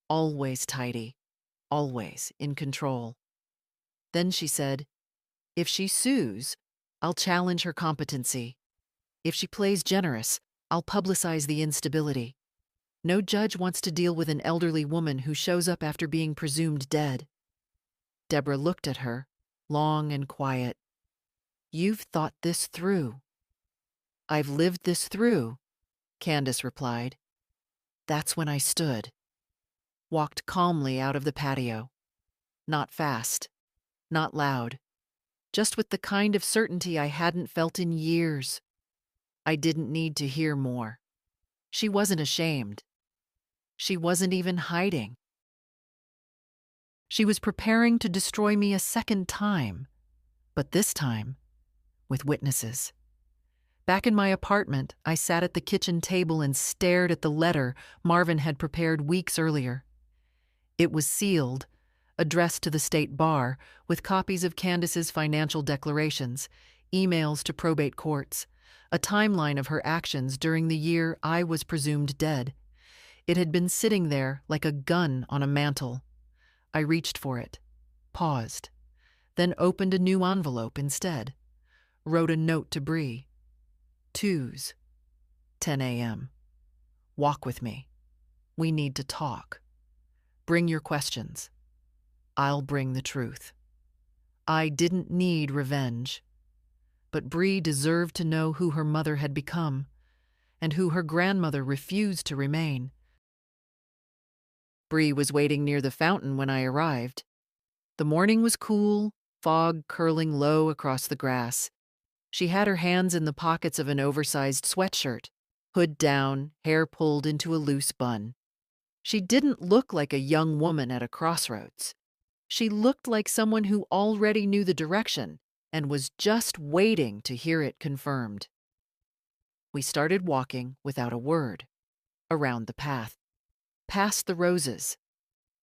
Always tidy, always in control. Then she said, "If she sues, I'll challenge her competency. If she plays generous, I'll publicize the instability. No judge wants to deal with an elderly woman who shows up after being presumed dead." Deborah looked at her, long and quiet. "You've thought this through." "I've lived this through," Candace replied. That's when I stood. Walked calmly out of the patio. Not fast, not loud. Just with the kind of certainty I hadn't felt in years. I didn't need to hear more. She wasn't ashamed. She wasn't even hiding. She was preparing to destroy me a second time, but this time with witnesses. Back in my apartment, I sat at the kitchen table and stared at the letter Marvin had prepared weeks earlier. It was sealed, addressed to the state bar, with copies of Candace's financial declarations, emails to probate courts, a timeline of her actions during the year I was presumed dead. It had been sitting there like a gun on a mantel. I reached for it, paused, then opened a new envelope instead, wrote a note to Bree. 2s, 10 a.m. Walk with me. We need to talk. Bring your questions. I'll bring the truth. I didn't need revenge, but Bree deserved to know who her mother had become and who her grandmother refused to remain. Bree was waiting near the fountain when I arrived. The morning was cool, fog curling low across the grass. She had her hands in the pockets of an oversized sweatshirt, hood down, hair pulled into a loose bun. She didn't look like a young woman at a crossroads. She looked like someone who already knew the direction and was just waiting to hear it confirmed. We started walking without a word, around the path, past the roses.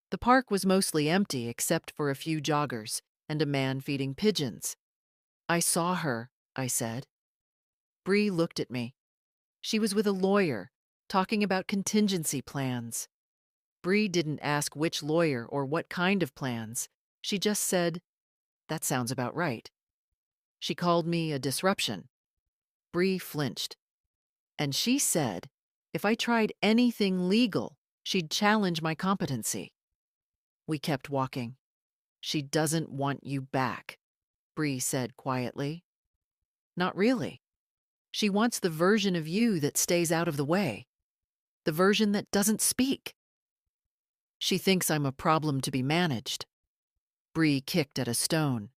The park was mostly empty except for a few joggers and a man feeding pigeons. I saw her, I said. Bree looked at me. She was with a lawyer, talking about contingency plans. Bree didn't ask which lawyer or what kind of plans. She just said, "That sounds about right." She called me a disruption. Bree flinched. And she said, if I tried anything legal, she'd challenge my competency. We kept walking. "She doesn't want you back," Bree said quietly. "Not really. She wants the version of you that stays out of the way, the version that doesn't speak. She thinks I'm a problem to be managed." Bree kicked at a stone.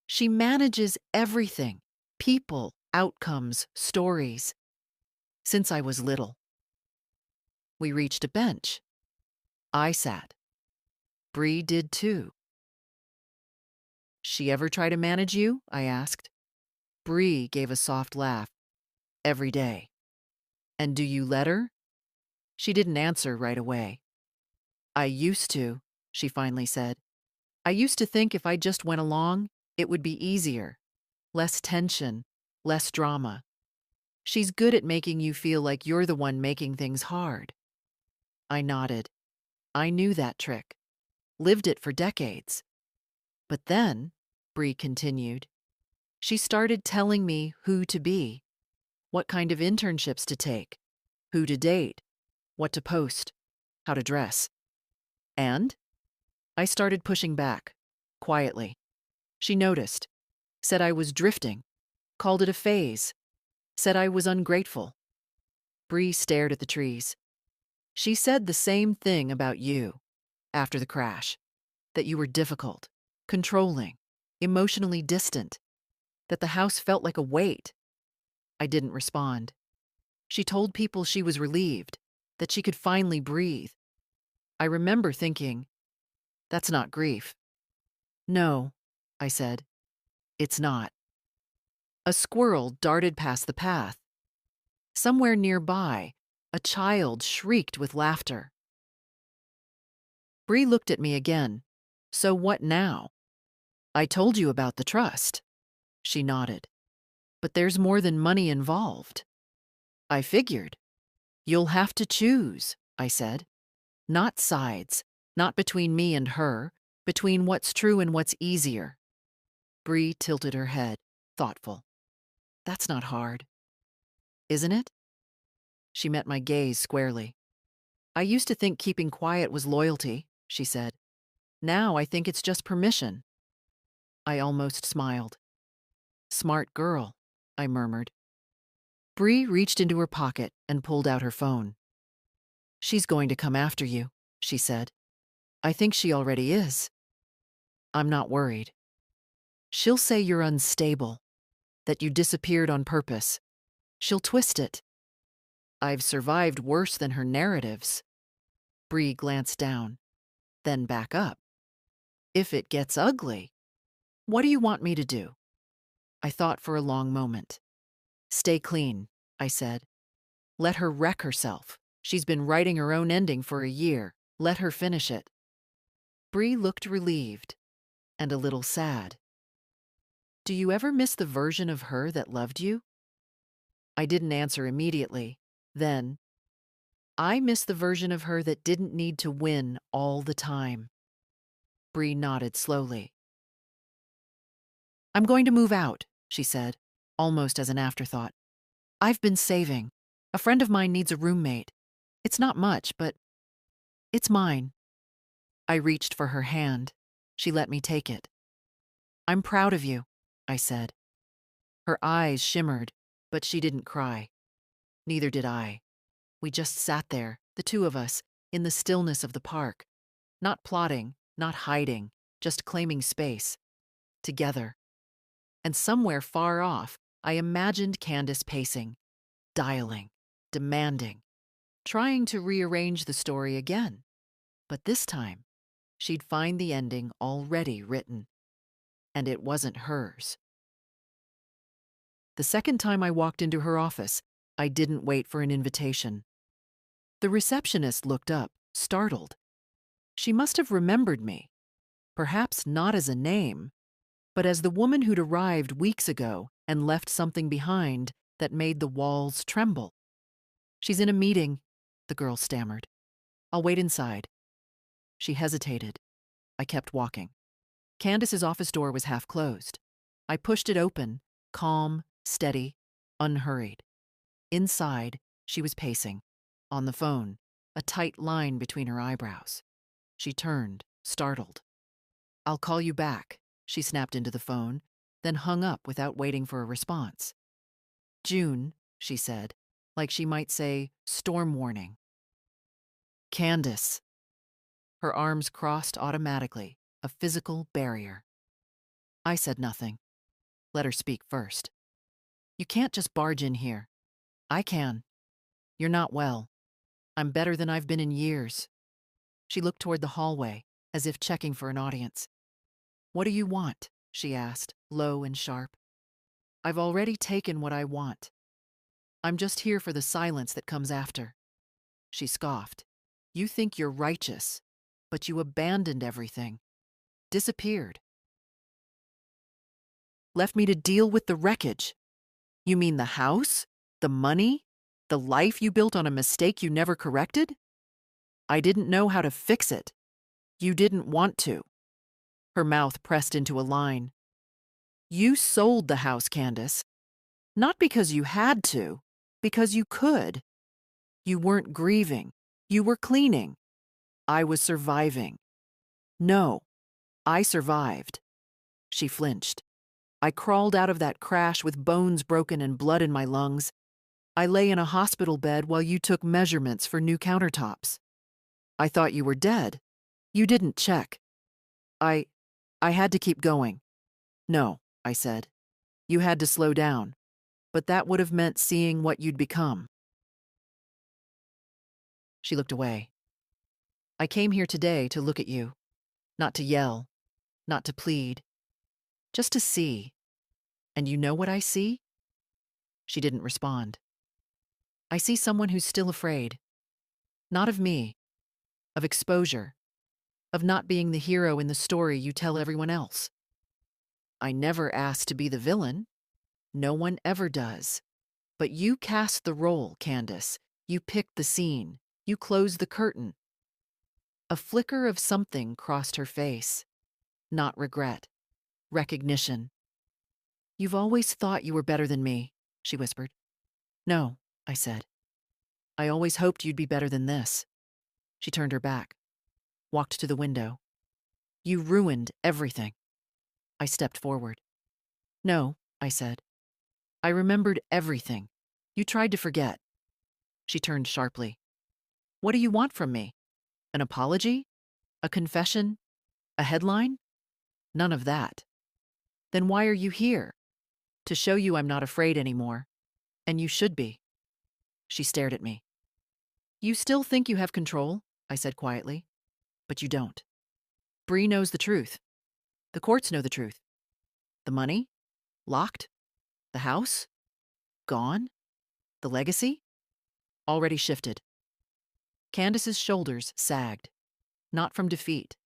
"She manages everything, people, outcomes, stories. Since I was little." We reached a bench. I sat. Bree did too. "She ever try to manage you?" I asked. Bree gave a soft laugh. "Every day." "And do you let her?" She didn't answer right away. "I used to," she finally said. "I used to think if I just went along, it would be easier. Less tension, less drama. She's good at making you feel like you're the one making things hard." I nodded. I knew that trick. Lived it for decades. But then, Bree continued, she started telling me who to be, what kind of internships to take, who to date, what to post, how to dress. And I started pushing back, quietly. She noticed, said I was drifting, called it a phase, said I was ungrateful. Bree stared at the trees. "She said the same thing about you, after the crash, that you were difficult, controlling, emotionally distant, that the house felt like a weight." I didn't respond. She told people she was relieved, that she could finally breathe. I remember thinking, that's not grief. "No," I said, "it's not." A squirrel darted past the path. Somewhere nearby, a child shrieked with laughter. Bree looked at me again. "So what now?" "I told you about the trust." She nodded. "But there's more than money involved." "I figured." "You'll have to choose," I said. "Not sides, not between me and her, between what's true and what's easier." Bree tilted her head, thoughtful. "That's not hard." "Isn't it?" She met my gaze squarely. "I used to think keeping quiet was loyalty," she said. "Now I think it's just permission." I almost smiled. "Smart girl," I murmured. Bree reached into her pocket and pulled out her phone. "She's going to come after you," she said. "I think she already is." "I'm not worried." "She'll say you're unstable, that you disappeared on purpose. She'll twist it." "I've survived worse than her narratives." Bree glanced down, then back up. If it gets ugly, what do you want me to do? I thought for a long moment. Stay clean, I said. Let her wreck herself. She's been writing her own ending for a year. Let her finish it. Bree looked relieved and a little sad. Do you ever miss the version of her that loved you? I didn't answer immediately. Then, I miss the version of her that didn't need to win all the time. Bree nodded slowly. I'm going to move out, she said, almost as an afterthought. I've been saving. A friend of mine needs a roommate. It's not much, but it's mine. I reached for her hand. She let me take it. I'm proud of you, I said. Her eyes shimmered, but she didn't cry. Neither did I. We just sat there, the two of us, in the stillness of the park. Not plotting, not hiding, just claiming space. Together. And somewhere far off, I imagined Candace pacing, dialing, demanding, trying to rearrange the story again. But this time, she'd find the ending already written. And it wasn't hers. The second time I walked into her office, I didn't wait for an invitation. The receptionist looked up, startled. She must have remembered me, perhaps not as a name, but as the woman who'd arrived weeks ago and left something behind that made the walls tremble. She's in a meeting, the girl stammered. I'll wait inside. She hesitated. I kept walking. Candace's office door was half closed. I pushed it open, calm, steady, unhurried. Inside, she was pacing. On the phone, a tight line between her eyebrows. She turned, startled. I'll call you back, she snapped into the phone, then hung up without waiting for a response. June, she said, like she might say, storm warning. Candace. Her arms crossed automatically, a physical barrier. I said nothing. Let her speak first. You can't just barge in here. I can. You're not well. I'm better than I've been in years. She looked toward the hallway, as if checking for an audience. What do you want? She asked, low and sharp. I've already taken what I want. I'm just here for the silence that comes after. She scoffed. You think you're righteous, but you abandoned everything. Disappeared. Left me to deal with the wreckage. You mean the house? The money? The life you built on a mistake you never corrected? I didn't know how to fix it. You didn't want to. Her mouth pressed into a line. You sold the house, Candace. Not because you had to, because you could. You weren't grieving. You were cleaning. I was surviving. No, I survived. She flinched. I crawled out of that crash with bones broken and blood in my lungs. I lay in a hospital bed while you took measurements for new countertops. I thought you were dead. You didn't check. I had to keep going. No, I said. You had to slow down. But that would have meant seeing what you'd become. She looked away. I came here today to look at you. Not to yell. Not to plead. Just to see. And you know what I see? She didn't respond. I see someone who's still afraid. Not of me. Of exposure. Of not being the hero in the story you tell everyone else. I never asked to be the villain. No one ever does. But you cast the role, Candace. You picked the scene. You closed the curtain. A flicker of something crossed her face. Not regret. Recognition. You've always thought you were better than me, she whispered. No, I said. I always hoped you'd be better than this. She turned her back. Walked to the window. You ruined everything. I stepped forward. No, I said. I remembered everything. You tried to forget. She turned sharply. What do you want from me? An apology? A confession? A headline? None of that. Then why are you here? To show you I'm not afraid anymore. And you should be. She stared at me. You still think you have control? I said quietly. But you don't. Bree knows the truth. The courts know the truth. The money? Locked? The house? Gone? The legacy? Already shifted. Candace's shoulders sagged, not from defeat,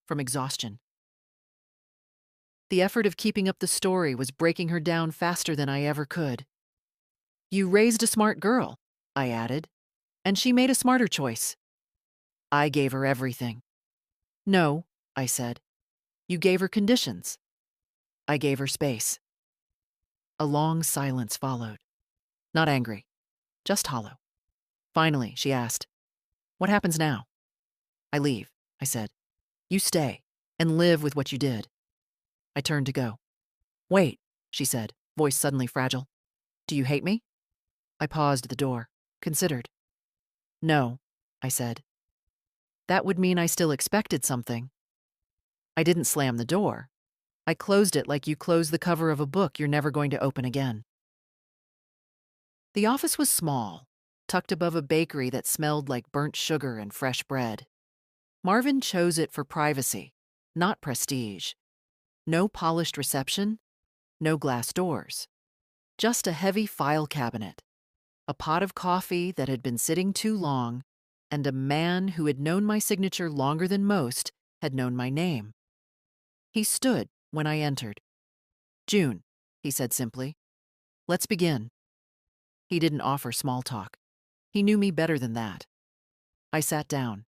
from exhaustion. The effort of keeping up the story was breaking her down faster than I ever could. You raised a smart girl, I added, and she made a smarter choice. I gave her everything. No, I said. You gave her conditions. I gave her space. A long silence followed. Not angry, just hollow. Finally, she asked, "What happens now?" "I leave," I said. "You stay and live with what you did." I turned to go. "Wait," she said, voice suddenly fragile. "Do you hate me?" I paused at the door, considered. "No," I said. That would mean I still expected something. I didn't slam the door. I closed it like you close the cover of a book you're never going to open again. The office was small, tucked above a bakery that smelled like burnt sugar and fresh bread. Marvin chose it for privacy, not prestige. No polished reception, no glass doors. Just a heavy file cabinet, a pot of coffee that had been sitting too long, and a man who had known my signature longer than most had known my name. He stood when I entered. "June," he said simply. "Let's begin." He didn't offer small talk. He knew me better than that. I sat down.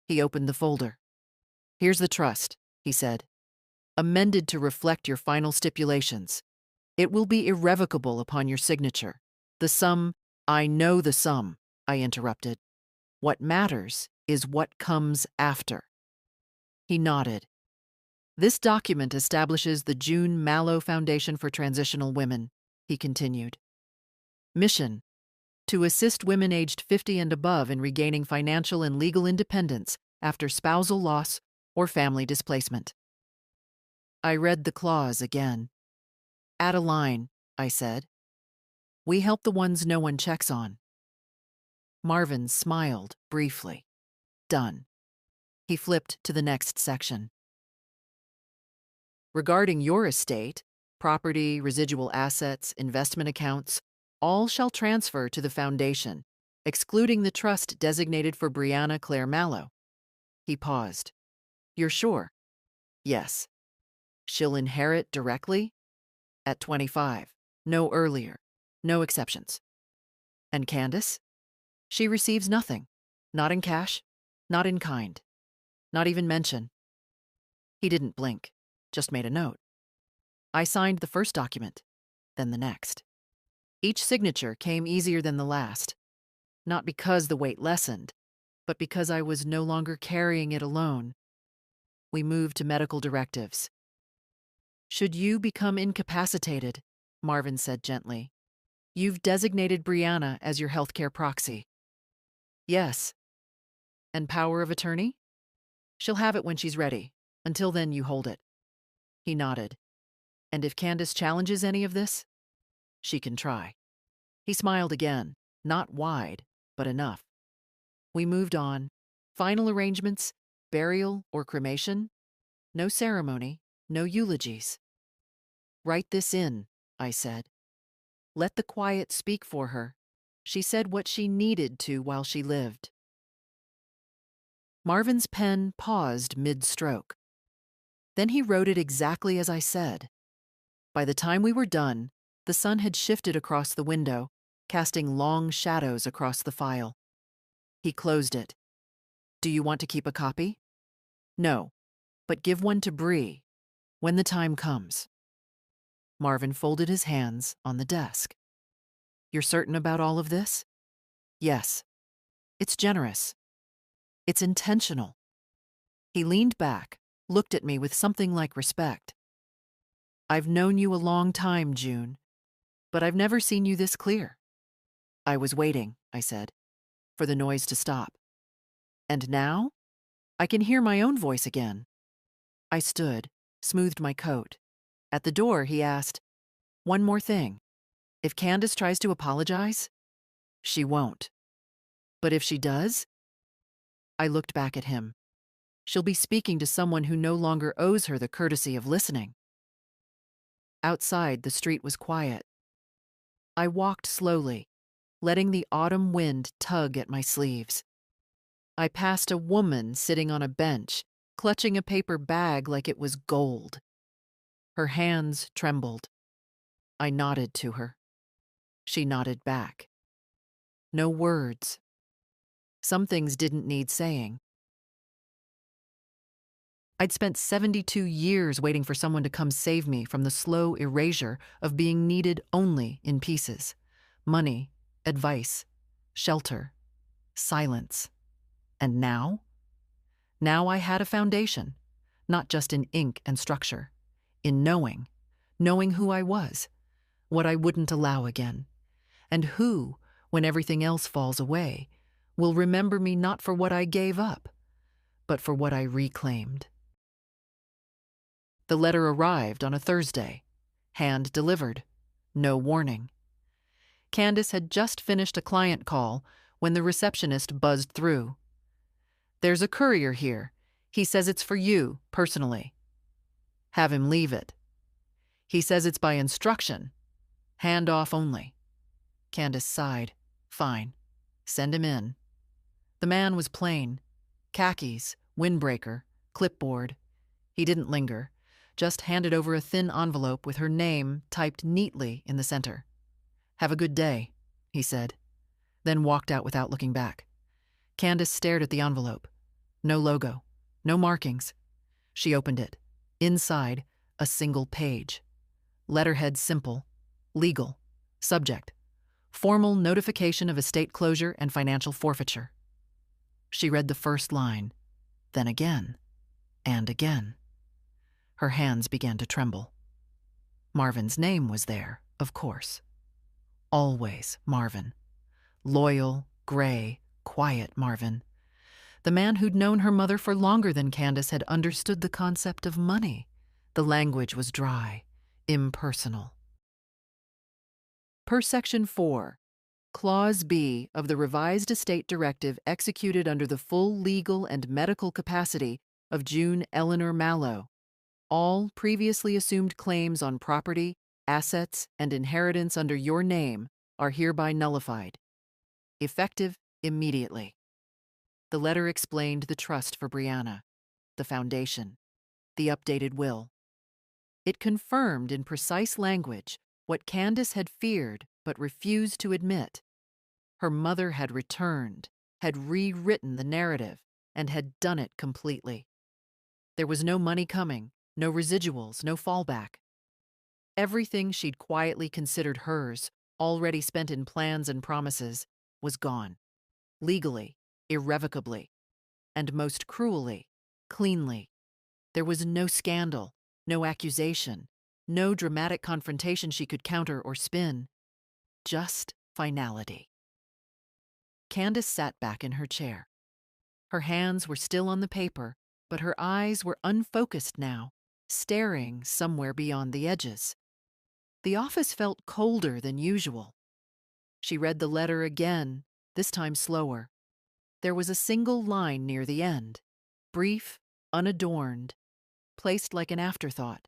He opened the folder. "Here's the trust," he said. "Amended to reflect your final stipulations. It will be irrevocable upon your signature. The sum—" "I know the sum," I interrupted. "What matters is what comes after." He nodded. "This document establishes the June Mallow Foundation for Transitional Women," he continued. "Mission: to assist women aged 50 and above in regaining financial and legal independence after spousal loss or family displacement." I read the clause again. "Add a line," I said. "We help the ones no one checks on." Marvin smiled briefly. Done. He flipped to the next section. "Regarding your estate, property, residual assets, investment accounts, all shall transfer to the foundation, excluding the trust designated for Brianna Claire Mallow." He paused. "You're sure?" "Yes." "She'll inherit directly?" "At 25. No earlier. No exceptions." "And Candace?" "She receives nothing. Not in cash, not in kind. Not even mention." He didn't blink, just made a note. I signed the first document, then the next. Each signature came easier than the last, not because the weight lessened, but because I was no longer carrying it alone. We moved to medical directives. "Should you become incapacitated," Marvin said gently, "you've designated Brianna as your healthcare proxy." "Yes." "And power of attorney?" "She'll have it when she's ready. Until then, you hold it." He nodded. "And if Candace challenges any of this?" "She can try." He smiled again, not wide, but enough. We moved on. Final arrangements, burial or cremation. No ceremony, no eulogies. "Write this in," I said. "Let the quiet speak for her. She said what she needed to while she lived." Marvin's pen paused mid-stroke. Then he wrote it exactly as I said. By the time we were done, the sun had shifted across the window, casting long shadows across the file. He closed it. "Do you want to keep a copy?" "No, but give one to Bree when the time comes." Marvin folded his hands on the desk. "You're certain about all of this?" "Yes." "It's generous. It's intentional." He leaned back, looked at me with something like respect. "I've known you a long time, June, but I've never seen you this clear." "I was waiting," I said, "for the noise to stop. And now, I can hear my own voice again." I stood, smoothed my coat. At the door, he asked, "One more thing. If Candace tries to apologize?" "She won't." "But if she does?" I looked back at him. She'll be speaking to someone who no longer owes her the courtesy of listening. Outside, the street was quiet. I walked slowly, letting the autumn wind tug at my sleeves. I passed a woman sitting on a bench, clutching a paper bag like it was gold. Her hands trembled. I nodded to her. She nodded back. No words. Some things didn't need saying. I'd spent 72 years waiting for someone to come save me from the slow erasure of being needed only in pieces. Money, advice, shelter, silence. And now? Now I had a foundation, not just in ink and structure, in knowing who I was, what I wouldn't allow again, and who, when everything else falls away, will remember me not for what I gave up, but for what I reclaimed. The letter arrived on a Thursday, hand-delivered, no warning. Candace had just finished a client call when the receptionist buzzed through. "There's a courier here. He says it's for you, personally. Have him leave it. He says it's by instruction. Hand off only." Candace sighed. "Fine. Send him in." The man was plain. Khakis, windbreaker, clipboard. He didn't linger, just handed over a thin envelope with her name typed neatly in the center. "Have a good day," he said, then walked out without looking back. Candace stared at the envelope. No logo, no markings. She opened it. Inside, a single page. Letterhead simple, legal, subject, formal notification of estate closure and financial forfeiture. She read the first line, then again, and again. Her hands began to tremble. Marvin's name was there, of course. Always Marvin. Loyal, gray, quiet Marvin. The man who'd known her mother for longer than Candace had understood the concept of money. The language was dry, impersonal. Per Section 4, Clause B of the Revised Estate Directive executed under the full legal and medical capacity of June Eleanor Mallow, all previously assumed claims on property, assets, and inheritance under your name are hereby nullified. Effective immediately. The letter explained the trust for Brianna, the foundation, the updated will. It confirmed in precise language what Candace had feared but refused to admit. Her mother had returned, had rewritten the narrative, and had done it completely. There was no money coming, no residuals, no fallback. Everything she'd quietly considered hers, already spent in plans and promises, was gone. Legally, irrevocably, and most cruelly, cleanly. There was no scandal, no accusation, no dramatic confrontation she could counter or spin. Just finality. Candace sat back in her chair. Her hands were still on the paper, but her eyes were unfocused now, staring somewhere beyond the edges. The office felt colder than usual. She read the letter again, this time slower. There was a single line near the end, brief, unadorned, placed like an afterthought.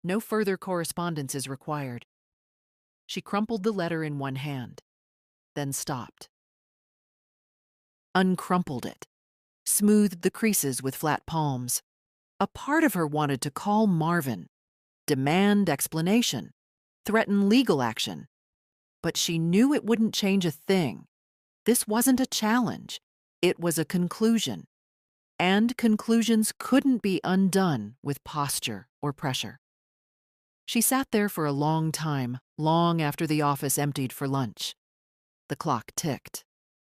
No further correspondence is required. She crumpled the letter in one hand, then stopped. Uncrumpled it, smoothed the creases with flat palms. A part of her wanted to call Marvin, demand explanation, threaten legal action. But she knew it wouldn't change a thing. This wasn't a challenge. It was a conclusion. And conclusions couldn't be undone with posture or pressure. She sat there for a long time, long after the office emptied for lunch. The clock ticked.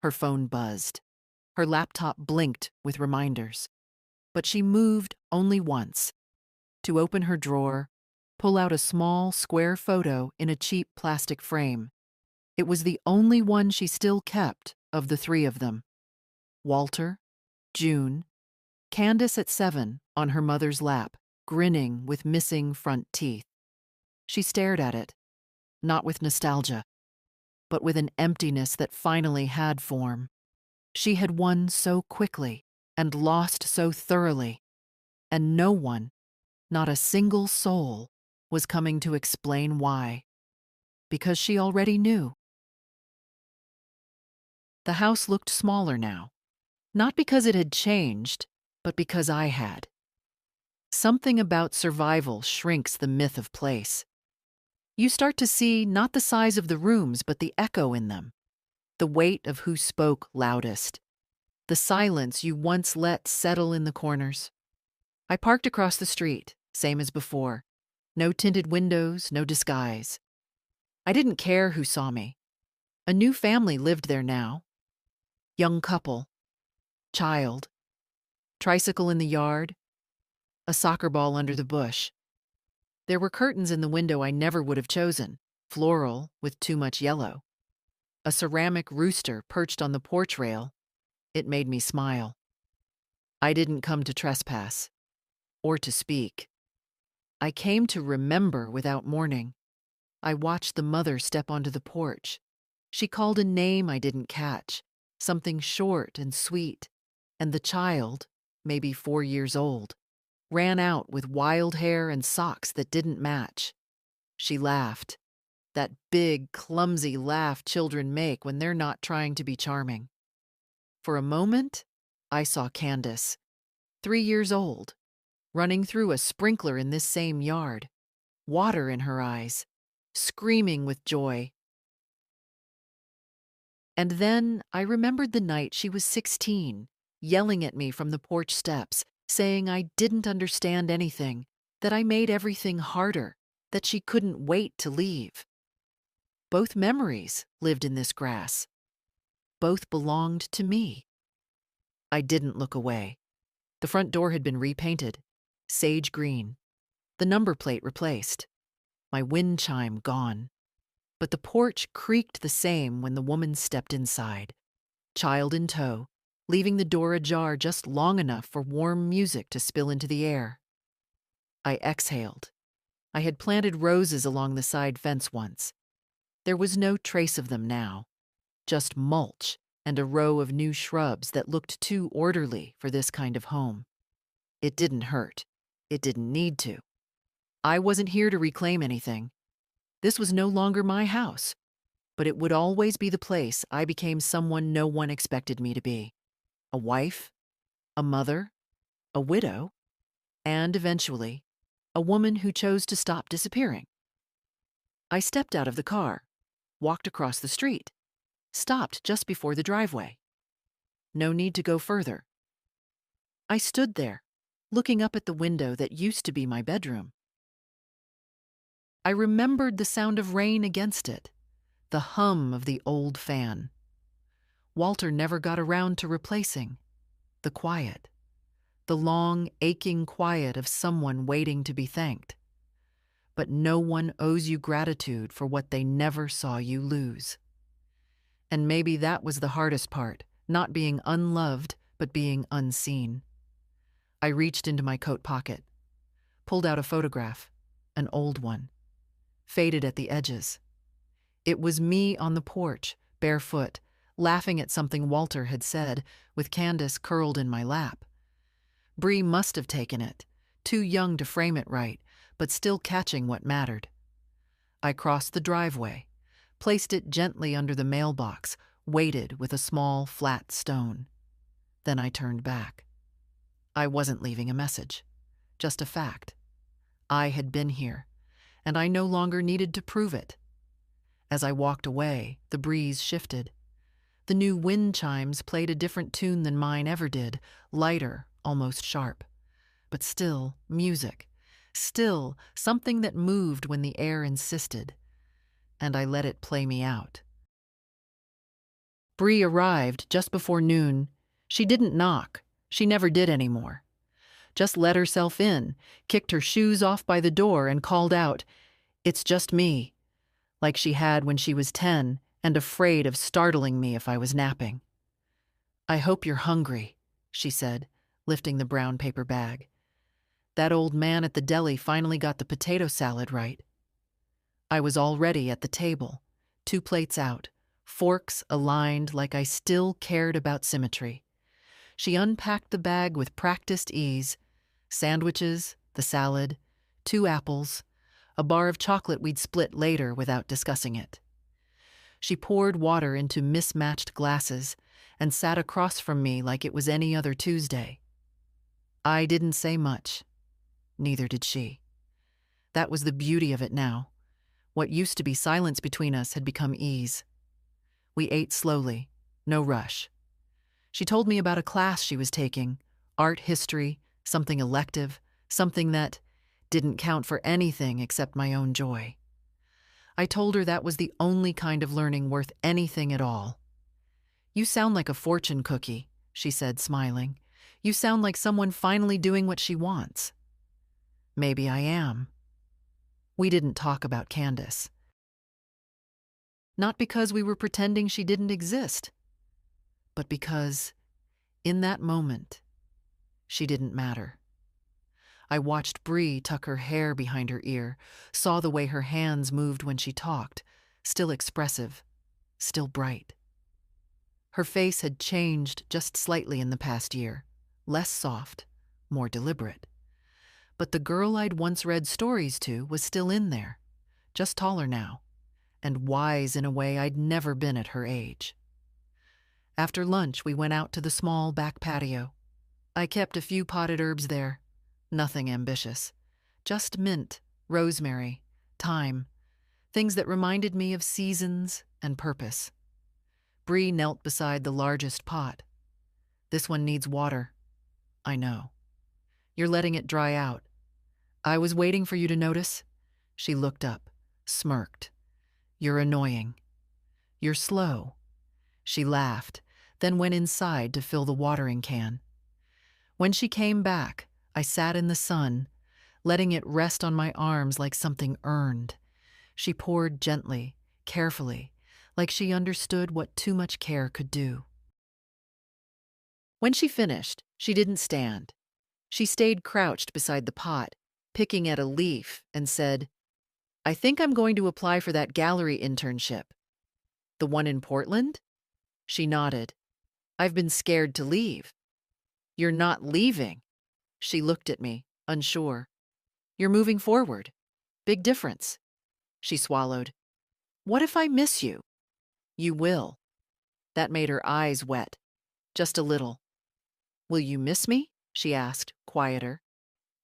Her phone buzzed. Her laptop blinked with reminders. But she moved only once, to open her drawer, pull out a small, square photo in a cheap plastic frame. It was the only one she still kept of the three of them. Walter, June, Candace at 7 on her mother's lap, grinning with missing front teeth. She stared at it, not with nostalgia, but with an emptiness that finally had form. She had won so quickly, and lost so thoroughly, and no one, not a single soul, was coming to explain why, because she already knew. The house looked smaller now, not because it had changed, but because I had. Something about survival shrinks the myth of place. You start to see not the size of the rooms, but the echo in them, the weight of who spoke loudest, the silence you once let settle in the corners. I parked across the street, same as before. No tinted windows, no disguise. I didn't care who saw me. A new family lived there now. Young couple, child, tricycle in the yard, a soccer ball under the bush. There were curtains in the window I never would have chosen, floral with too much yellow. A ceramic rooster perched on the porch rail. It made me smile. I didn't come to trespass, or to speak. I came to remember without mourning. I watched the mother step onto the porch. She called a name I didn't catch, something short and sweet, and the child, maybe 4 years old, ran out with wild hair and socks that didn't match. She laughed, that big, clumsy laugh children make when they're not trying to be charming. For a moment, I saw Candace, 3 years old, running through a sprinkler in this same yard, water in her eyes, screaming with joy. And then I remembered the night she was 16, yelling at me from the porch steps, saying I didn't understand anything, that I made everything harder, that she couldn't wait to leave. Both memories lived in this grass. Both belonged to me. I didn't look away. The front door had been repainted, sage green, the number plate replaced, my wind chime gone. But the porch creaked the same when the woman stepped inside, child in tow, leaving the door ajar just long enough for warm music to spill into the air. I exhaled. I had planted roses along the side fence once. There was no trace of them now, just mulch and a row of new shrubs that looked too orderly for this kind of home. It didn't hurt. It didn't need to. I wasn't here to reclaim anything. This was no longer my house, but it would always be the place I became someone no one expected me to be. A wife, a mother, a widow, and eventually, a woman who chose to stop disappearing. I stepped out of the car, walked across the street, stopped just before the driveway. No need to go further. I stood there, looking up at the window that used to be my bedroom. I remembered the sound of rain against it, the hum of the old fan. Walter never got around to replacing. The quiet. The long, aching quiet of someone waiting to be thanked. But no one owes you gratitude for what they never saw you lose. And maybe that was the hardest part, not being unloved, but being unseen. I reached into my coat pocket, pulled out a photograph, an old one, faded at the edges. It was me on the porch, barefoot, laughing at something Walter had said, with Candace curled in my lap. Bree must have taken it, too young to frame it right, but still catching what mattered. I crossed the driveway, placed it gently under the mailbox, weighted with a small, flat stone. Then I turned back. I wasn't leaving a message, just a fact. I had been here, and I no longer needed to prove it. As I walked away, the breeze shifted. The new wind chimes played a different tune than mine ever did, lighter, almost sharp. But still, music. Still, something that moved when the air insisted. And I let it play me out. Bree arrived just before noon. She didn't knock. She never did anymore. Just let herself in, kicked her shoes off by the door and called out, "It's just me," like she had when she was 10 and afraid of startling me if I was napping. "I hope you're hungry," she said, lifting the brown paper bag. That old man at the deli finally got the potato salad right. I was already at the table, 2 plates out, forks aligned like I still cared about symmetry. She unpacked the bag with practiced ease. Sandwiches, the salad, 2 apples, a bar of chocolate we'd split later without discussing it. She poured water into mismatched glasses and sat across from me like it was any other Tuesday. I didn't say much. Neither did she. That was the beauty of it now. What used to be silence between us had become ease. We ate slowly, no rush. She told me about a class she was taking, art history, something elective, something that didn't count for anything except my own joy. I told her that was the only kind of learning worth anything at all. "You sound like a fortune cookie," she said, smiling. "You sound like someone finally doing what she wants." Maybe I am. We didn't talk about Candace. Not because we were pretending she didn't exist, but because, in that moment, she didn't matter. I watched Bree tuck her hair behind her ear, saw the way her hands moved when she talked, still expressive, still bright. Her face had changed just slightly in the past year, less soft, more deliberate. But the girl I'd once read stories to was still in there, just taller now, and wise in a way I'd never been at her age. After lunch, we went out to the small back patio. I kept a few potted herbs there. Nothing ambitious. Just mint, rosemary, thyme, things that reminded me of seasons and purpose. Bree knelt beside the largest pot. "This one needs water." "I know. You're letting it dry out. I was waiting for you to notice." She looked up, smirked. "You're annoying. You're slow." She laughed, then went inside to fill the watering can. When she came back, I sat in the sun, letting it rest on my arms like something earned. She poured gently, carefully, like she understood what too much care could do. When she finished, she didn't stand. She stayed crouched beside the pot, picking at a leaf, and said, "I think I'm going to apply for that gallery internship." "The one in Portland?" She nodded. "I've been scared to leave." "You're not leaving." She looked at me, unsure. "You're moving forward. Big difference." She swallowed. "What if I miss you?" "You will." That made her eyes wet. Just a little. "Will you miss me?" she asked, quieter.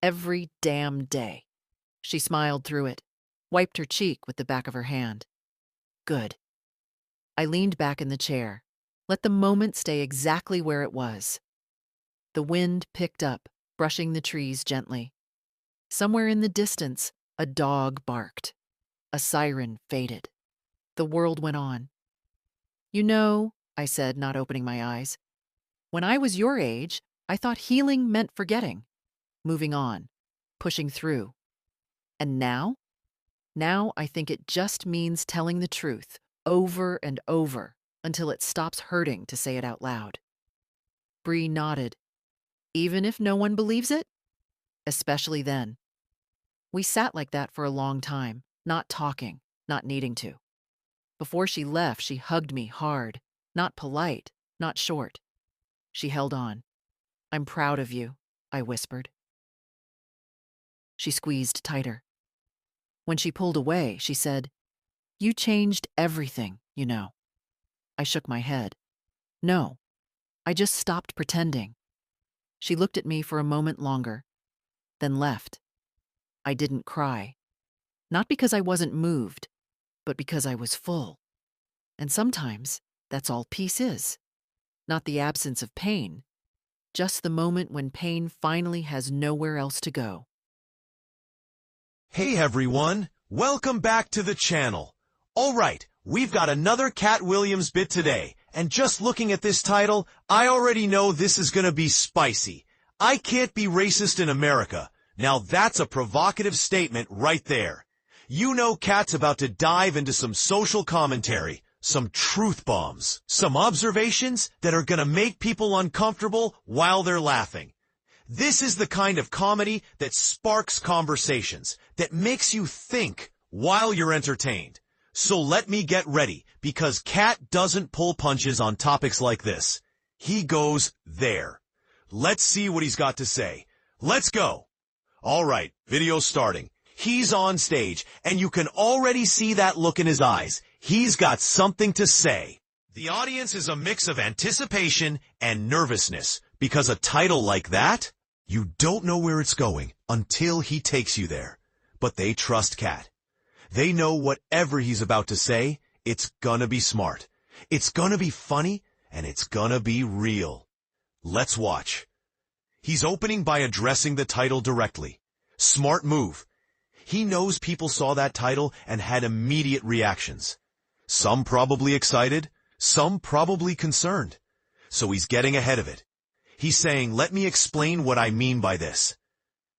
"Every damn day." She smiled through it, wiped her cheek with the back of her hand. "Good." I leaned back in the chair, let the moment stay exactly where it was. The wind picked up, brushing the trees gently. Somewhere in the distance, a dog barked. A siren faded. The world went on. "You know," I said, not opening my eyes, "when I was your age, I thought healing meant forgetting, moving on, pushing through. And now? Now I think it just means telling the truth over and over until it stops hurting to say it out loud." Bree nodded. "Even if no one believes it?" "Especially then." We sat like that for a long time, not talking, not needing to. Before she left, she hugged me hard, not polite, not short. She held on. "I'm proud of you," I whispered. She squeezed tighter. When she pulled away, she said, "You changed everything, you know." I shook my head. "No, I just stopped pretending." She looked at me for a moment longer, then left. I didn't cry. Not because I wasn't moved, but because I was full. And sometimes that's all peace is. Not the absence of pain, just the moment when pain finally has nowhere else to go. Hey everyone, welcome back to the channel. Alright, we've got another Cat Williams bit today, and just looking at this title, I already know this is gonna be spicy. I can't be racist in America. Now that's a provocative statement right there. You know Cat's about to dive into some social commentary, some truth bombs, some observations that are gonna make people uncomfortable while they're laughing. This is the kind of comedy that sparks conversations, that makes you think while you're entertained. So let me get ready, because Cat doesn't pull punches on topics like this. He goes there. Let's see what he's got to say. Let's go. All right, video starting. He's on stage, and you can already see that look in his eyes. He's got something to say. The audience is a mix of anticipation and nervousness, because a title like that, you don't know where it's going until he takes you there. But they trust Cat. They know whatever he's about to say, it's gonna be smart. It's gonna be funny, and it's gonna be real. Let's watch. He's opening by addressing the title directly. Smart move. He knows people saw that title and had immediate reactions. Some probably excited, some probably concerned. So he's getting ahead of it. He's saying, let me explain what I mean by this.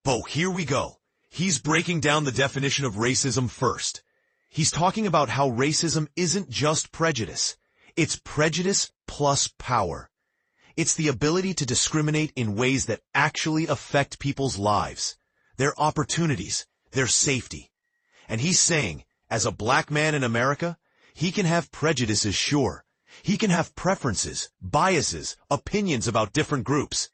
Oh, here we go. He's breaking down the definition of racism first. He's talking about how racism isn't just prejudice. It's prejudice plus power. It's the ability to discriminate in ways that actually affect people's lives, their opportunities, their safety. And he's saying, as a black man in America, he can have prejudices, sure. He can have preferences, biases, opinions about different groups.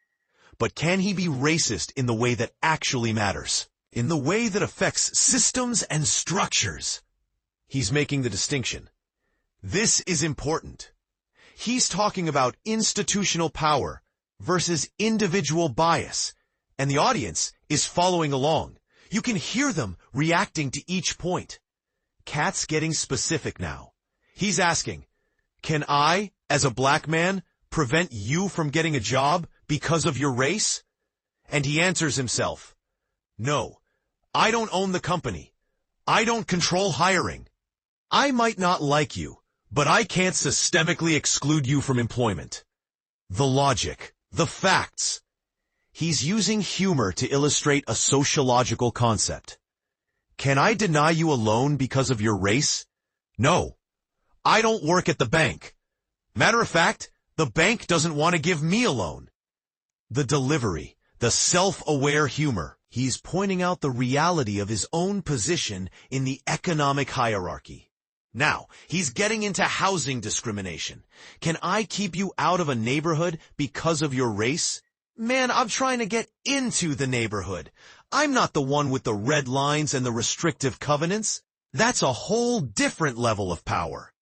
But can he be racist in the way that actually matters? In the way that affects systems and structures? He's making the distinction. This is important. He's talking about institutional power versus individual bias, and the audience is following along. You can hear them reacting to each point. Cat's getting specific now. He's asking, can I, as a black man, prevent you from getting a job because of your race? And he answers himself, no, I don't own the company. I don't control hiring. I might not like you, but I can't systemically exclude you from employment. The logic, the facts. He's using humor to illustrate a sociological concept. Can I deny you a loan because of your race? No. I don't work at the bank. Matter of fact, the bank doesn't want to give me a loan. The delivery, the self-aware humor. He's pointing out the reality of his own position in the economic hierarchy. Now, he's getting into housing discrimination. Can I keep you out of a neighborhood because of your race? Man, I'm trying to get into the neighborhood. I'm not the one with the red lines and the restrictive covenants. That's a whole different level of power.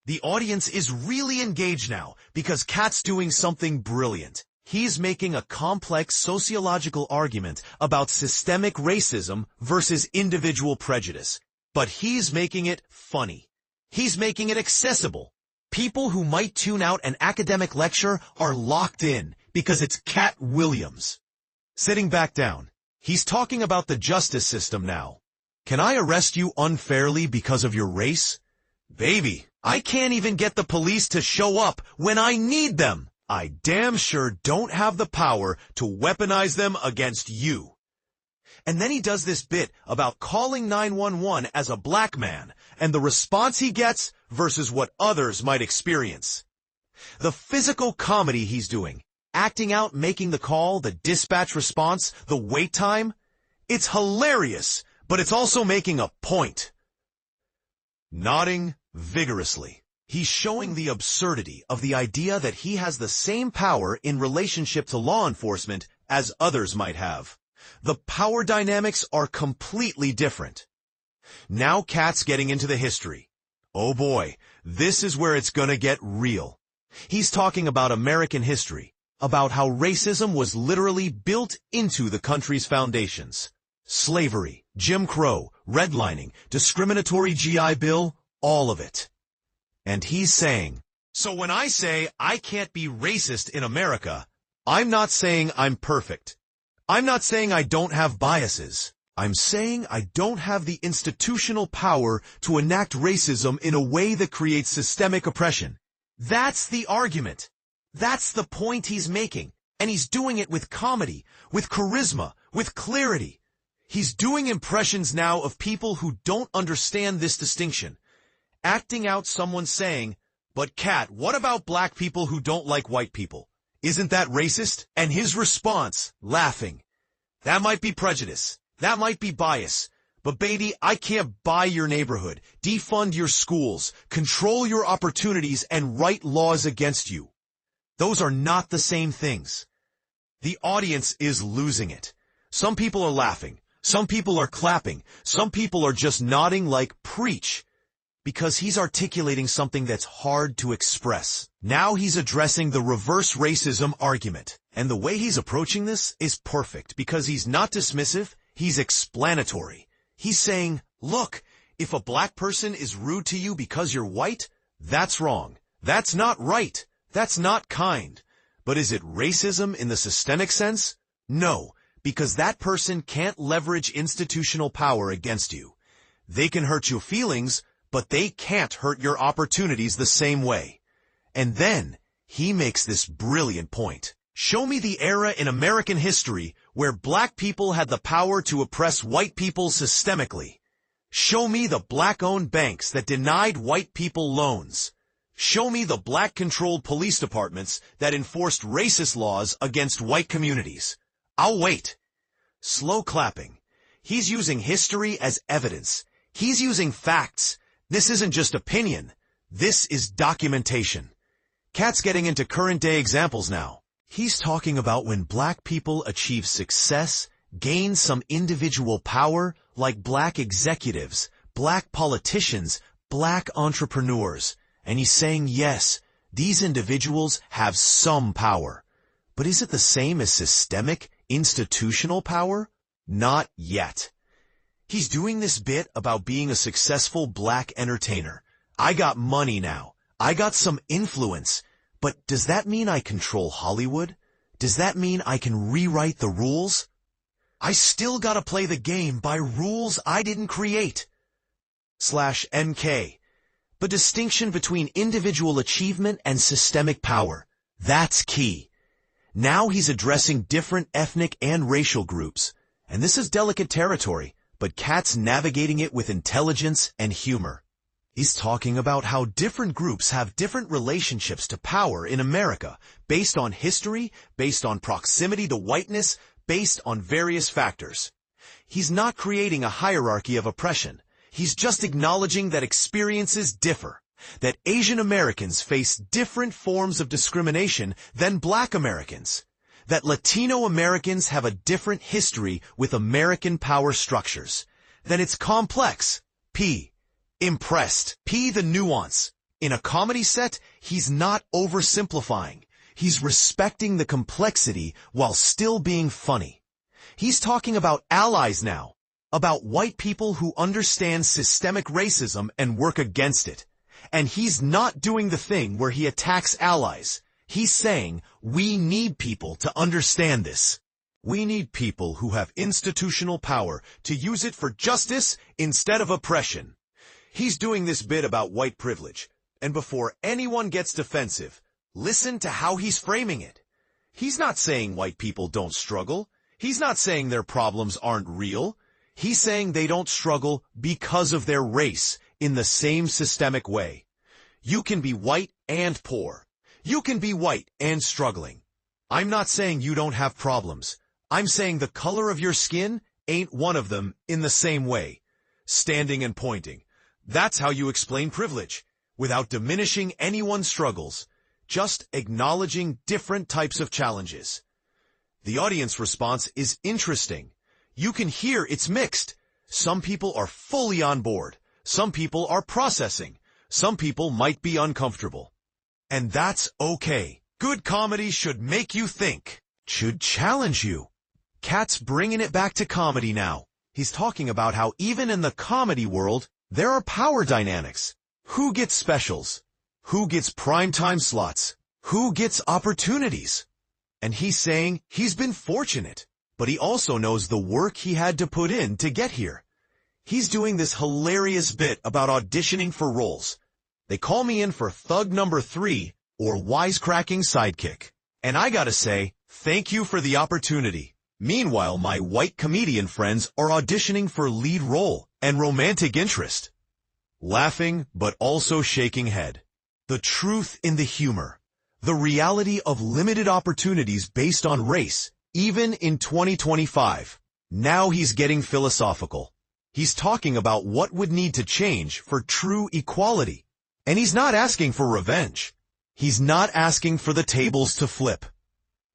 The audience is really engaged now because Cat's doing something brilliant. He's making a complex sociological argument about systemic racism versus individual prejudice. But he's making it funny. He's making it accessible. People who might tune out an academic lecture are locked in because it's Cat Williams. Sitting back down, he's talking about the justice system now. Can I arrest you unfairly because of your race? Baby, I can't even get the police to show up when I need them. I damn sure don't have the power to weaponize them against you. And then he does this bit about calling 911 as a black man and the response he gets versus what others might experience. The physical comedy he's doing, acting out, making the call, the dispatch response, the wait time, it's hilarious, but it's also making a point. Nodding vigorously. He's showing the absurdity of the idea that he has the same power in relationship to law enforcement as others might have. The power dynamics are completely different. Now Cat's getting into the history. Oh boy, this is where it's gonna get real. He's talking about American history, about how racism was literally built into the country's foundations. Slavery, Jim Crow, redlining, discriminatory GI Bill, all of it. And he's saying, so when I say I can't be racist in America, I'm not saying I'm perfect. I'm not saying I don't have biases. I'm saying I don't have the institutional power to enact racism in a way that creates systemic oppression. That's the argument. That's the point he's making. And he's doing it with comedy, with charisma, with clarity. He's doing impressions now of people who don't understand this distinction. Acting out someone saying, but Cat, what about black people who don't like white people? Isn't that racist? And his response, laughing. That might be prejudice. That might be bias. But baby, I can't buy your neighborhood, defund your schools, control your opportunities, and write laws against you. Those are not the same things. The audience is losing it. Some people are laughing. Some people are clapping. Some people are just nodding like preach, because he's articulating something that's hard to express. Now he's addressing the reverse racism argument. And the way he's approaching this is perfect because he's not dismissive, he's explanatory. He's saying, look, if a black person is rude to you because you're white, that's wrong. That's not right. That's not kind. But is it racism in the systemic sense? No, because that person can't leverage institutional power against you. They can hurt your feelings, but they can't hurt your opportunities the same way. And then, he makes this brilliant point. Show me the era in American history where black people had the power to oppress white people systemically. Show me the black-owned banks that denied white people loans. Show me the black-controlled police departments that enforced racist laws against white communities. I'll wait. Slow clapping. He's using history as evidence. He's using facts. This isn't just opinion. This is documentation. Cat's getting into current-day examples now. He's talking about when black people achieve success, gain some individual power, like black executives, black politicians, black entrepreneurs. And he's saying, yes, these individuals have some power. But is it the same as systemic, institutional power? Not yet. He's doing this bit about being a successful black entertainer. I got money now. I got some influence. But does that mean I control Hollywood? Does that mean I can rewrite the rules? I still gotta play the game by rules I didn't create. /NK. The distinction between individual achievement and systemic power. That's key. Now he's addressing different ethnic and racial groups. And this is delicate territory, but Cat's navigating it with intelligence and humor. He's talking about how different groups have different relationships to power in America, based on history, based on proximity to whiteness, based on various factors. He's not creating a hierarchy of oppression. He's just acknowledging that experiences differ, that Asian Americans face different forms of discrimination than black Americans, that Latino Americans have a different history with American power structures, that it's complex. Impressed. The nuance. In a comedy set, he's not oversimplifying. He's respecting the complexity while still being funny. He's talking about allies now, about white people who understand systemic racism and work against it. And he's not doing the thing where he attacks allies. He's saying, we need people to understand this. We need people who have institutional power to use it for justice instead of oppression. He's doing this bit about white privilege, and before anyone gets defensive, listen to how he's framing it. He's not saying white people don't struggle. He's not saying their problems aren't real. He's saying they don't struggle because of their race in the same systemic way. You can be white and poor. You can be white and struggling. I'm not saying you don't have problems. I'm saying the color of your skin ain't one of them in the same way. Standing and pointing. That's how you explain privilege, without diminishing anyone's struggles, just acknowledging different types of challenges. The audience response is interesting. You can hear it's mixed. Some people are fully on board. Some people are processing. Some people might be uncomfortable. And that's okay. Good comedy should make you think, should challenge you. Cat's bringing it back to comedy now. He's talking about how even in the comedy world, there are power dynamics. Who gets specials? Who gets primetime slots? Who gets opportunities? And he's saying he's been fortunate, but he also knows the work he had to put in to get here. He's doing this hilarious bit about auditioning for roles. They call me in for thug number 3 or wisecracking sidekick. And I gotta say, thank you for the opportunity. Meanwhile, my white comedian friends are auditioning for lead role and romantic interest. Laughing, but also shaking head. The truth in the humor. The reality of limited opportunities based on race, even in 2025. Now he's getting philosophical. He's talking about what would need to change for true equality. And he's not asking for revenge. He's not asking for the tables to flip.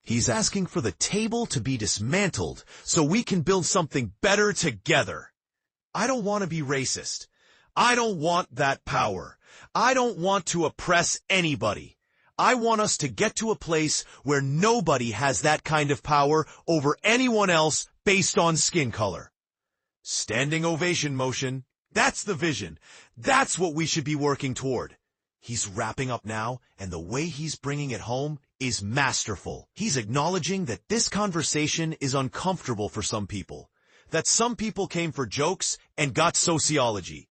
He's asking for the table to be dismantled so we can build something better together. I don't want to be racist. I don't want that power. I don't want to oppress anybody. I want us to get to a place where nobody has that kind of power over anyone else based on skin color. Standing ovation motion. That's the vision. That's what we should be working toward. He's wrapping up now, and the way he's bringing it home is masterful. He's acknowledging that this conversation is uncomfortable for some people, that some people came for jokes and got sociology.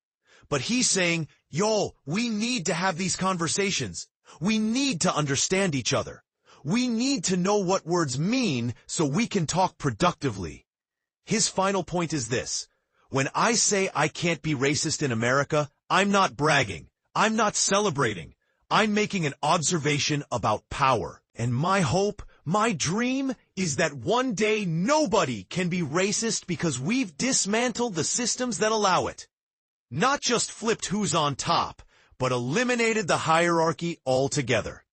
But he's saying, yo, we need to have these conversations. We need to understand each other. We need to know what words mean so we can talk productively. His final point is this. When I say I can't be racist in America, I'm not bragging. I'm not celebrating. I'm making an observation about power. And my hope, my dream, is that one day nobody can be racist because we've dismantled the systems that allow it. Not just flipped who's on top, but eliminated the hierarchy altogether.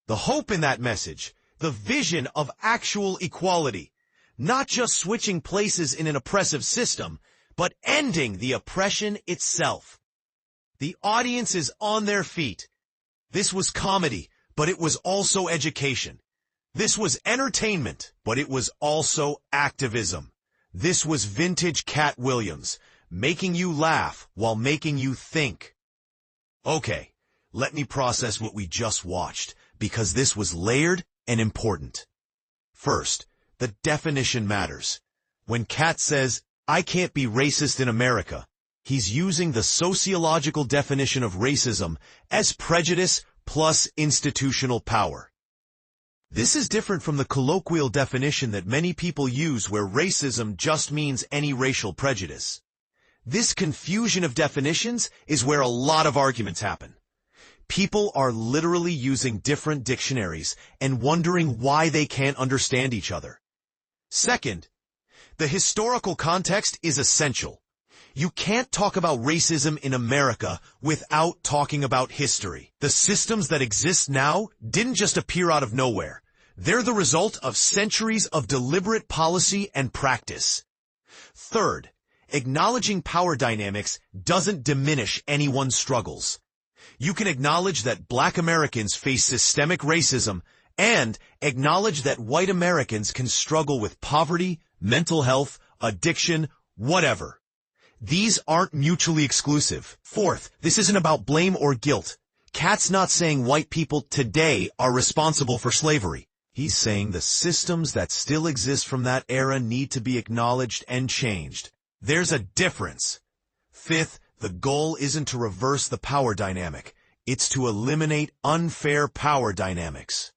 The hope in that message, the vision of actual equality, not just switching places in an oppressive system, but ending the oppression itself. The audience is on their feet. This was comedy, but it was also education. This was entertainment, but it was also activism. This was vintage Cat Williams, making you laugh while making you think. Okay, let me process what we just watched, because this was layered and important. First, the definition matters. When Cat says, I can't be racist in America, he's using the sociological definition of racism as prejudice plus institutional power. This is different from the colloquial definition that many people use where racism just means any racial prejudice. This confusion of definitions is where a lot of arguments happen. People are literally using different dictionaries and wondering why they can't understand each other. Second, the historical context is essential. You can't talk about racism in America without talking about history. The systems that exist now didn't just appear out of nowhere. They're the result of centuries of deliberate policy and practice. Third, acknowledging power dynamics doesn't diminish anyone's struggles. You can acknowledge that Black Americans face systemic racism and acknowledge that white Americans can struggle with poverty, mental health, addiction, whatever. These aren't mutually exclusive. Fourth, this isn't about blame or guilt. Cat's not saying white people today are responsible for slavery. He's saying the systems that still exist from that era need to be acknowledged and changed. There's a difference. Fifth, the goal isn't to reverse the power dynamic. It's to eliminate unfair power dynamics.